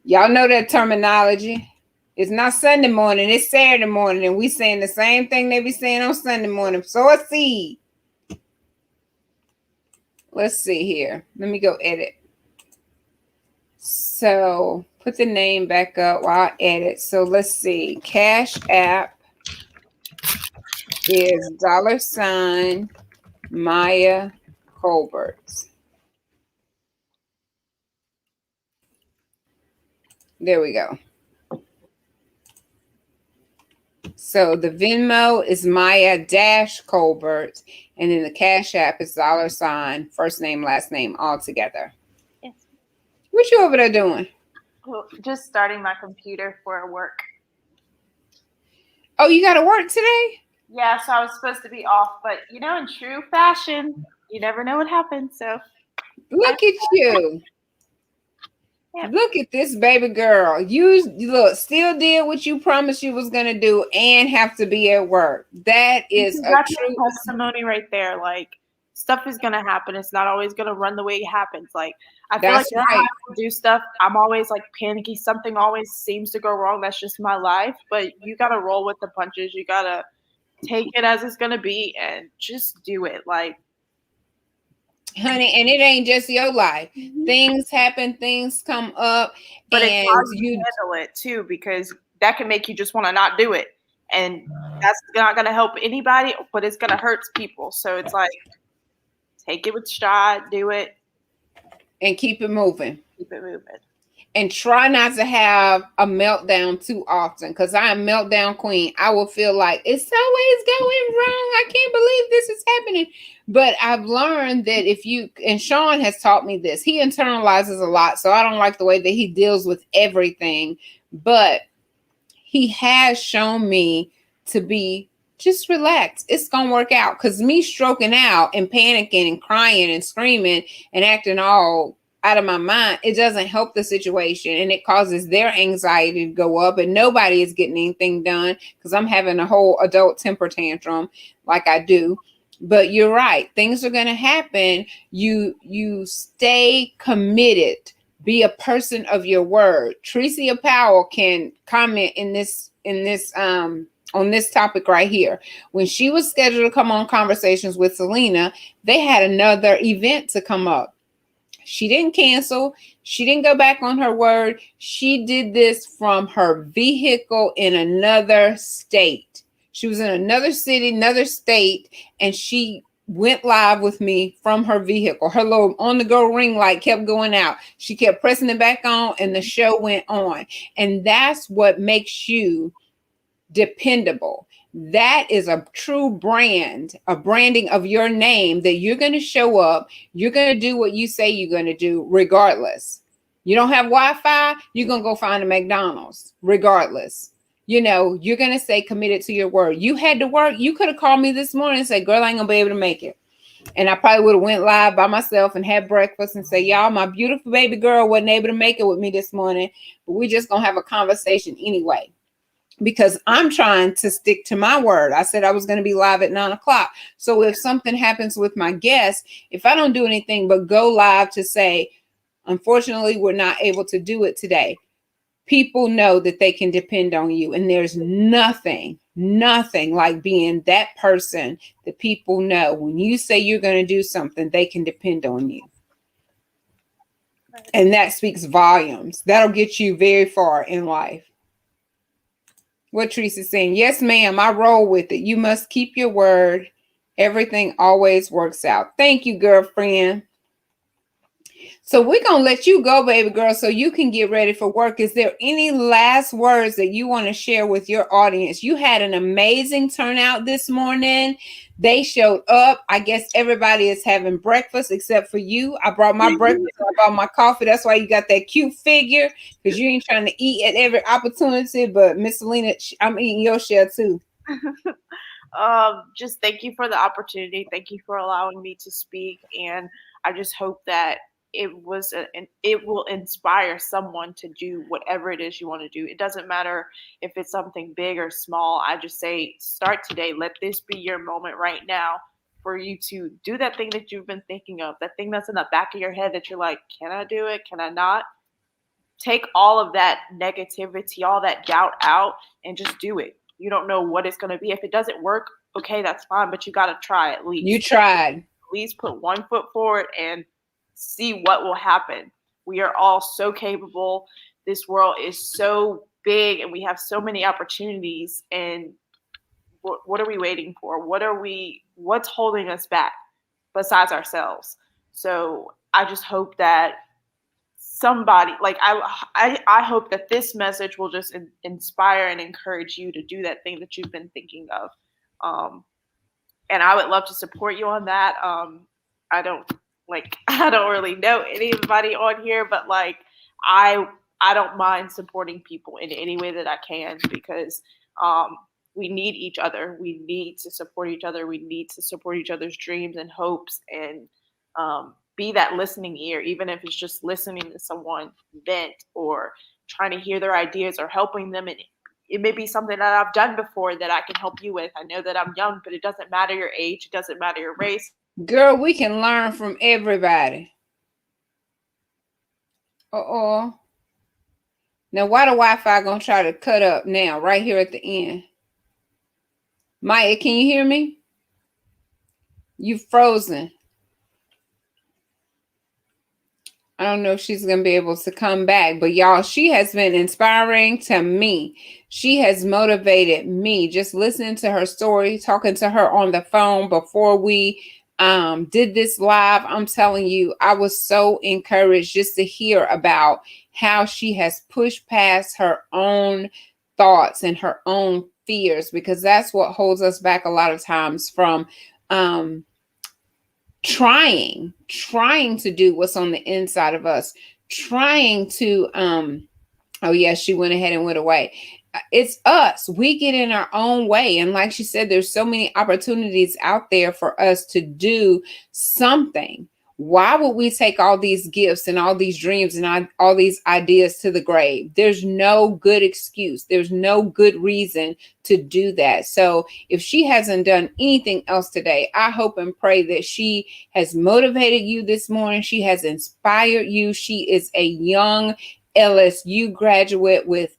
Y'all know that terminology. It's not Sunday morning, it's Saturday morning, and we saying the same thing they be saying on Sunday morning. Sow a seed. Let's see here. Let me go edit. So put the name back up while I edit. So let's see. Cash App is $ Maya Colbert. There we go. So the Venmo is Maya Colbert, and then the Cash App is $ first name, last name, all together. Yes. What you over there doing? Well, just starting my computer for work. Oh, you got to work today? Yeah, so I was supposed to be off, but in true fashion, you never know what happens. So look at you. Yep. Look at this baby girl. You look, still did what you promised you was gonna do and have to be at work. That is a true testimony right there. Like, stuff is gonna happen. It's not always gonna run the way it happens. Like, I feel like right. I have to do stuff, I'm always like panicky. Something always seems to go wrong. That's just my life. But you gotta roll with the punches. You gotta take it as it's gonna be and just do it. Like, honey, and it ain't just your life. Mm-hmm. Things happen, things come up, but and it's hard to handle it too, because that can make you just want to not do it, and that's not going to help anybody, but it's going to hurt people. So it's like, take it with stride, do it, and keep it moving. Keep it moving. And try not to have a meltdown too often, because I am meltdown queen. I will feel like it's always going wrong. I can't believe this is happening. But I've learned that if you, and Sean has taught me this, he internalizes a lot. So I don't like the way that he deals with everything. But he has shown me to be just relaxed. It's going to work out. Because me stroking out and panicking and crying and screaming and acting all out of my mind, it doesn't help the situation, and it causes their anxiety to go up, and nobody is getting anything done because I'm having a whole adult temper tantrum like I do. But you're right, things are going to happen. You stay committed, be a person of your word. Tricia Powell can comment in this on this topic right here. When she was scheduled to come on Conversations with Selena, they had another event to come up. She didn't cancel. She didn't go back on her word. She did this from her vehicle in another state. She was in another city, another state, and she went live with me from her vehicle. Her little on-the-go ring light kept going out. She kept pressing it back on, and the show went on. And that's what makes you dependable. That is a true brand, a branding of your name, that you're going to show up. You're going to do what you say you're going to do regardless. You don't have Wi-Fi, you're going to go find a McDonald's regardless. You know, you're going to stay committed to your word. You had to work. You could have called me this morning and said, girl, I ain't going to be able to make it. And I probably would have went live by myself and had breakfast and say, y'all, my beautiful baby girl wasn't able to make it with me this morning, but we just going to have a conversation anyway. Because I'm trying to stick to my word. I said I was going to be live at 9:00. So if something happens with my guest, if I don't do anything but go live to say, unfortunately, we're not able to do it today, people know that they can depend on you. And there's nothing like being that person that people know. When you say you're going to do something, they can depend on you. And that speaks volumes. That'll get you very far in life. What Teresa's saying, yes, ma'am, I roll with it. You must keep your word. Everything always works out. Thank you, girlfriend. So we're going to let you go, baby girl, so you can get ready for work. Is there any last words that you want to share with your audience? You had an amazing turnout this morning. They showed up. I guess everybody is having breakfast except for you. I brought my breakfast. I brought my coffee. That's why you got that cute figure, because you ain't trying to eat at every opportunity. But Miss Selena, I'm eating your share too. Just thank you for the opportunity. Thank you for allowing me to speak. And I just hope that it will inspire someone to do whatever it is you want to do. It doesn't matter if it's something big or small. I just say, start today. Let this be your moment right now for you to do that thing that you've been thinking of, that thing that's in the back of your head that you're like, can I do it? Can I not? Take all of that negativity, all that doubt out, and just do it. You don't know what it's going to be. If it doesn't work, okay, that's fine, but you got to try at least. You tried. At least put one foot forward and see what will happen. We are all so capable. This world is so big and we have so many opportunities. And what are we waiting for? What's holding us back besides ourselves? So I just hope that somebody, like I hope that this message will just inspire and encourage you to do that thing that you've been thinking of. And I would love to support you on that. I don't really know anybody on here, but like I don't mind supporting people in any way that I can, because we need each other. We need to support each other. We need to support each other's dreams and hopes, and be that listening ear, even if it's just listening to someone vent or trying to hear their ideas or helping them. And it may be something that I've done before that I can help you with. I know that I'm young, but it doesn't matter your age. It doesn't matter your race. Girl, we can learn from everybody. Uh-oh. Now, why the Wi-Fi gonna try to cut up now, right here at the end? Maya, can you hear me? You frozen. I don't know if she's going to be able to come back, but y'all, she has been inspiring to me. She has motivated me, just listening to her story, talking to her on the phone before we did this live. I'm telling you, I was so encouraged just to hear about how she has pushed past her own thoughts and her own fears, because that's what holds us back a lot of times from trying to do what's on the inside of us, trying to oh yeah, she went ahead and went away. It's us. We get in our own way. And like she said, there's so many opportunities out there for us to do something. Why would we take all these gifts and all these dreams and all these ideas to the grave? There's no good excuse. There's no good reason to do that. So if she hasn't done anything else today, I hope and pray that she has motivated you this morning. She has inspired you. She is a young LSU graduate with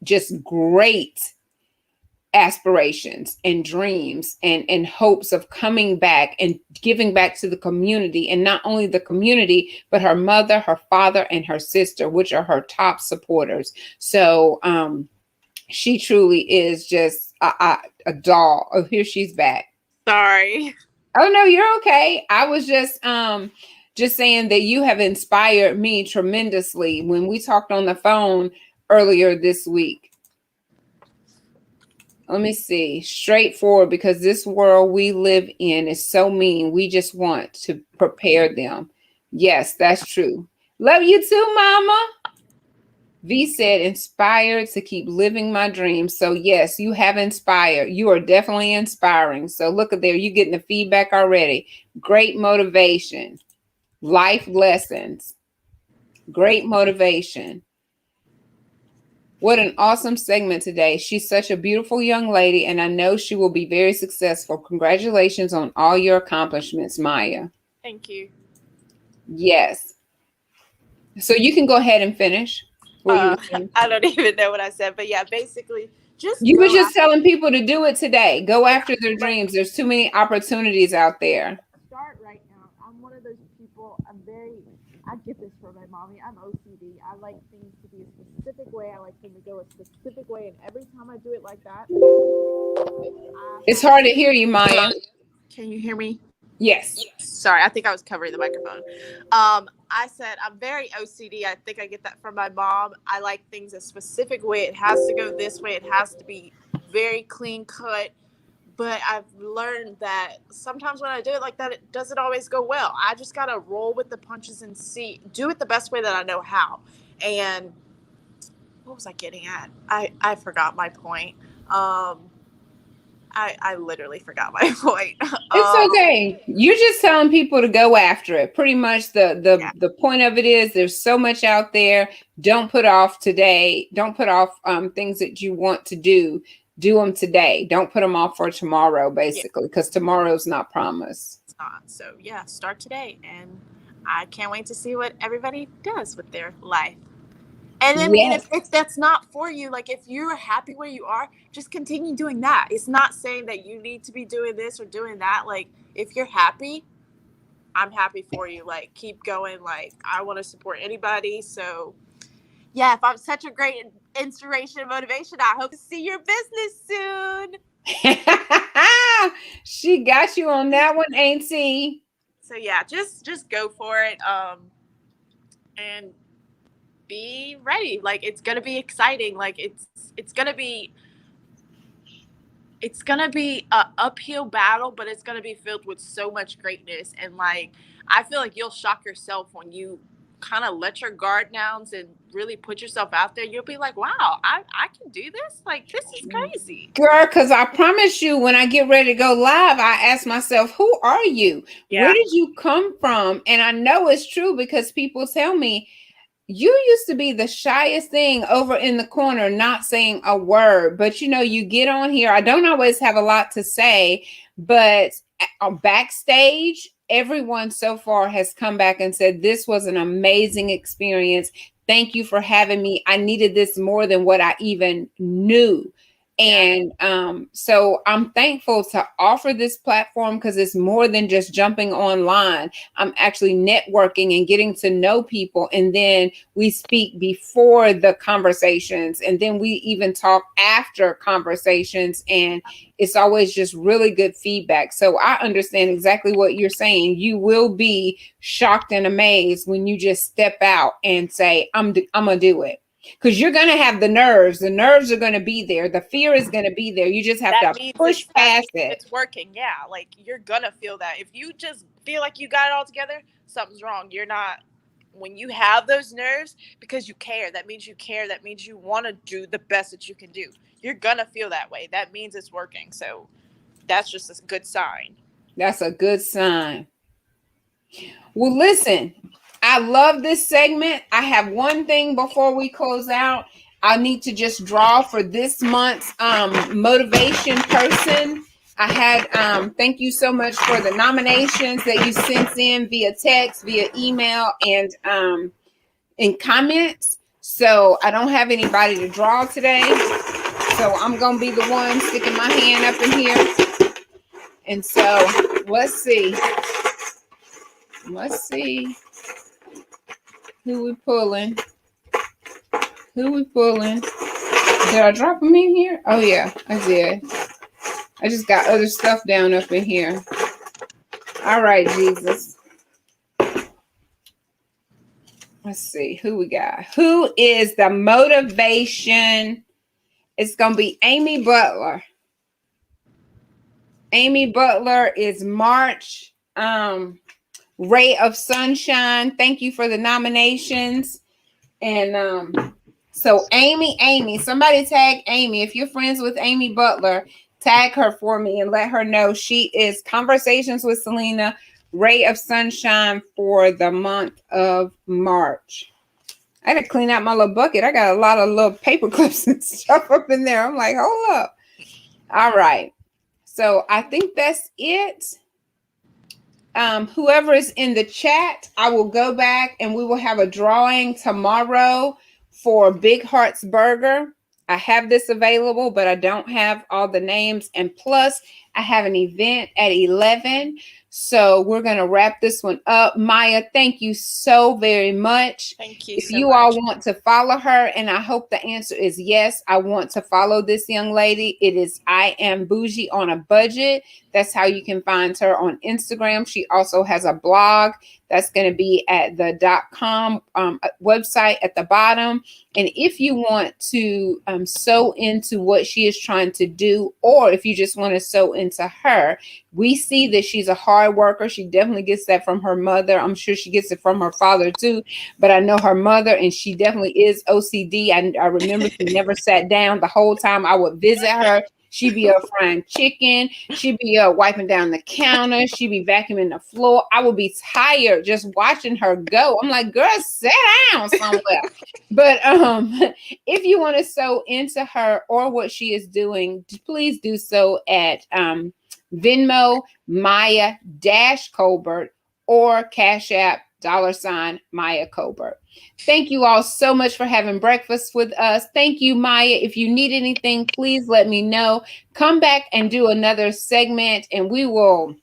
just great aspirations and dreams and hopes of coming back and giving back to the community, and not only the community, but her mother, her father, and her sister, which are her top supporters. So she truly is just a doll. Oh, here she's back. Sorry. Oh no, you're okay. I was just saying that you have inspired me tremendously when we talked on the phone earlier this week. Let me see. Straightforward, because this world we live in is so mean. We just want to prepare them. Yes, that's true. Love you too, Mama. V said, inspired to keep living my dreams. So yes, you have inspired. You are definitely inspiring. So look at there. You're getting the feedback already. Great motivation. Life lessons. Great motivation. What an awesome segment today. She's such a beautiful young lady, and I know she will be very successful. Congratulations on all your accomplishments, Maya. Thank you. Yes. So you can go ahead and finish. I don't even know what I said, but yeah, basically you were just telling people to do it today. Go after their dreams. There's too many opportunities out there. Start right now. I'm one of those people. I get this from my mommy. I'm OCD. I like things to be a specific way. I like them to go a specific way. And every time I do it like that, it's hard to hear you, Maya. Can you hear me? Yes. Sorry, I think I was covering the microphone. I said I'm very OCD. I think I get that from my mom. I like things a specific way. It has to go this way. It has to be very clean cut. But I've learned that sometimes when I do it like that, it doesn't always go well. I just got to roll with the punches and do it the best way that I know how. And what was I getting at? I forgot my point. I literally forgot my point. It's okay. You're just telling people to go after it. Pretty much the point of it is there's so much out there. Don't put off today. Don't put off things that you want to do. Do them today. Don't put them off for tomorrow, basically, because tomorrow's not promised. It's not. So yeah, start today. And I can't wait to see what everybody does with their life. And then if that's not for you, like if you're happy where you are, just continue doing that. It's not saying that you need to be doing this or doing that. Like if you're happy, I'm happy for you. Like keep going. Like I want to support anybody. So yeah, if I'm such a great inspiration and motivation, I hope to see your business soon. She got you on that one, ain't she? So yeah, just go for it. And be ready. Like it's gonna be exciting. Like it's gonna be a uphill battle, but it's gonna be filled with so much greatness. And like I feel like you'll shock yourself when you kind of let your guard down and really put yourself out there. You'll be like, wow, I can do this. Like this is crazy, girl. Because I promise you, when I get ready to go live, I ask myself, who are you? Where did you come from? And I know it's true because people tell me, you used to be the shyest thing over in the corner, not saying a word. But, you get on here. I don't always have a lot to say, but backstage, everyone so far has come back and said, this was an amazing experience. Thank you for having me. I needed this more than what I even knew. And so I'm thankful to offer this platform because it's more than just jumping online. I'm actually networking and getting to know people. And then we speak before the conversations. And then we even talk after conversations. And it's always just really good feedback. So I understand exactly what you're saying. You will be shocked and amazed when you just step out and say, I'm going to do it. Because you're going to have the nerves. The nerves are going to be there. The fear is going to be there. You just have to push past it. It's working. Yeah. Like you're going to feel that. If you just feel like you got it all together, something's wrong. You're not. When you have those nerves, because you care, that means you care. That means you want to do the best that you can do. You're going to feel that way. That means it's working. So that's just a good sign. That's a good sign. Well, listen, I love this segment. I have one thing before we close out. I need to just draw for this month's motivation person. I had thank you so much for the nominations that you sent in via text, via email, and in comments. So I don't have anybody to draw today. So I'm gonna be the one sticking my hand up in here. And so let's see. Let's see who we pulling. Who we pulling? Did I drop them in here? Oh yeah, I did. I just got other stuff down up in here. All right, Jesus. Let's see who we got. Who is the motivation? It's gonna be Amy Butler. Amy Butler is March. Ray of Sunshine. Thank you for the nominations. And so Amy, somebody tag Amy. If you're friends with Amy Butler, tag her for me and let her know she is Conversations with Selena, Ray of Sunshine for the month of March. I had to clean out my little bucket. I got a lot of little paper clips and stuff up in there. I'm like, hold up. All right. So I think that's it. Whoever is in the chat, I will go back and we will have a drawing tomorrow for Big Hearts Burger. I have this available, but I don't have all the names. And plus, I have an event at 11. So we're going to wrap this one up. Maya, thank you so very much. Thank you. If you all want to follow her, and I hope the answer is yes, I want to follow this young lady. It is I Am Bougie on a Budget. That's how you can find her on Instagram. She also has a blog that's going to be at the .com website at the bottom. And if you want to sew into what she is trying to do, or if you just want to sew into her, we see that she's a hard worker. She definitely gets that from her mother. I'm sure she gets it from her father too, but I know her mother, and she definitely is OCD. I remember she never sat down the whole time I would visit her. She'd be frying chicken. She'd be wiping down the counter. She'd be vacuuming the floor. I would be tired just watching her go. I'm like, girl, sit down somewhere. But if you want to sew into her or what she is doing, please do so at Venmo, Maya Colbert, or Cash App $ Maya Colbert. Thank you all so much for having breakfast with us. Thank you, Maya. If you need anything, please let me know. Come back and do another segment, and we will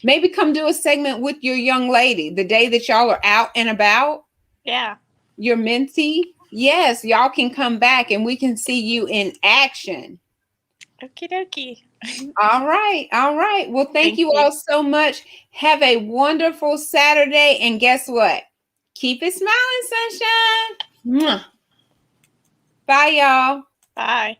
maybe come do a segment with your young lady the day that y'all are out and about. Yeah. Your mentee. Yes, y'all can come back and we can see you in action. Okie dokie. All right. All right. Well, thank you all so much. Have a wonderful Saturday. And guess what? Keep it smiling, sunshine. Bye, y'all. Bye.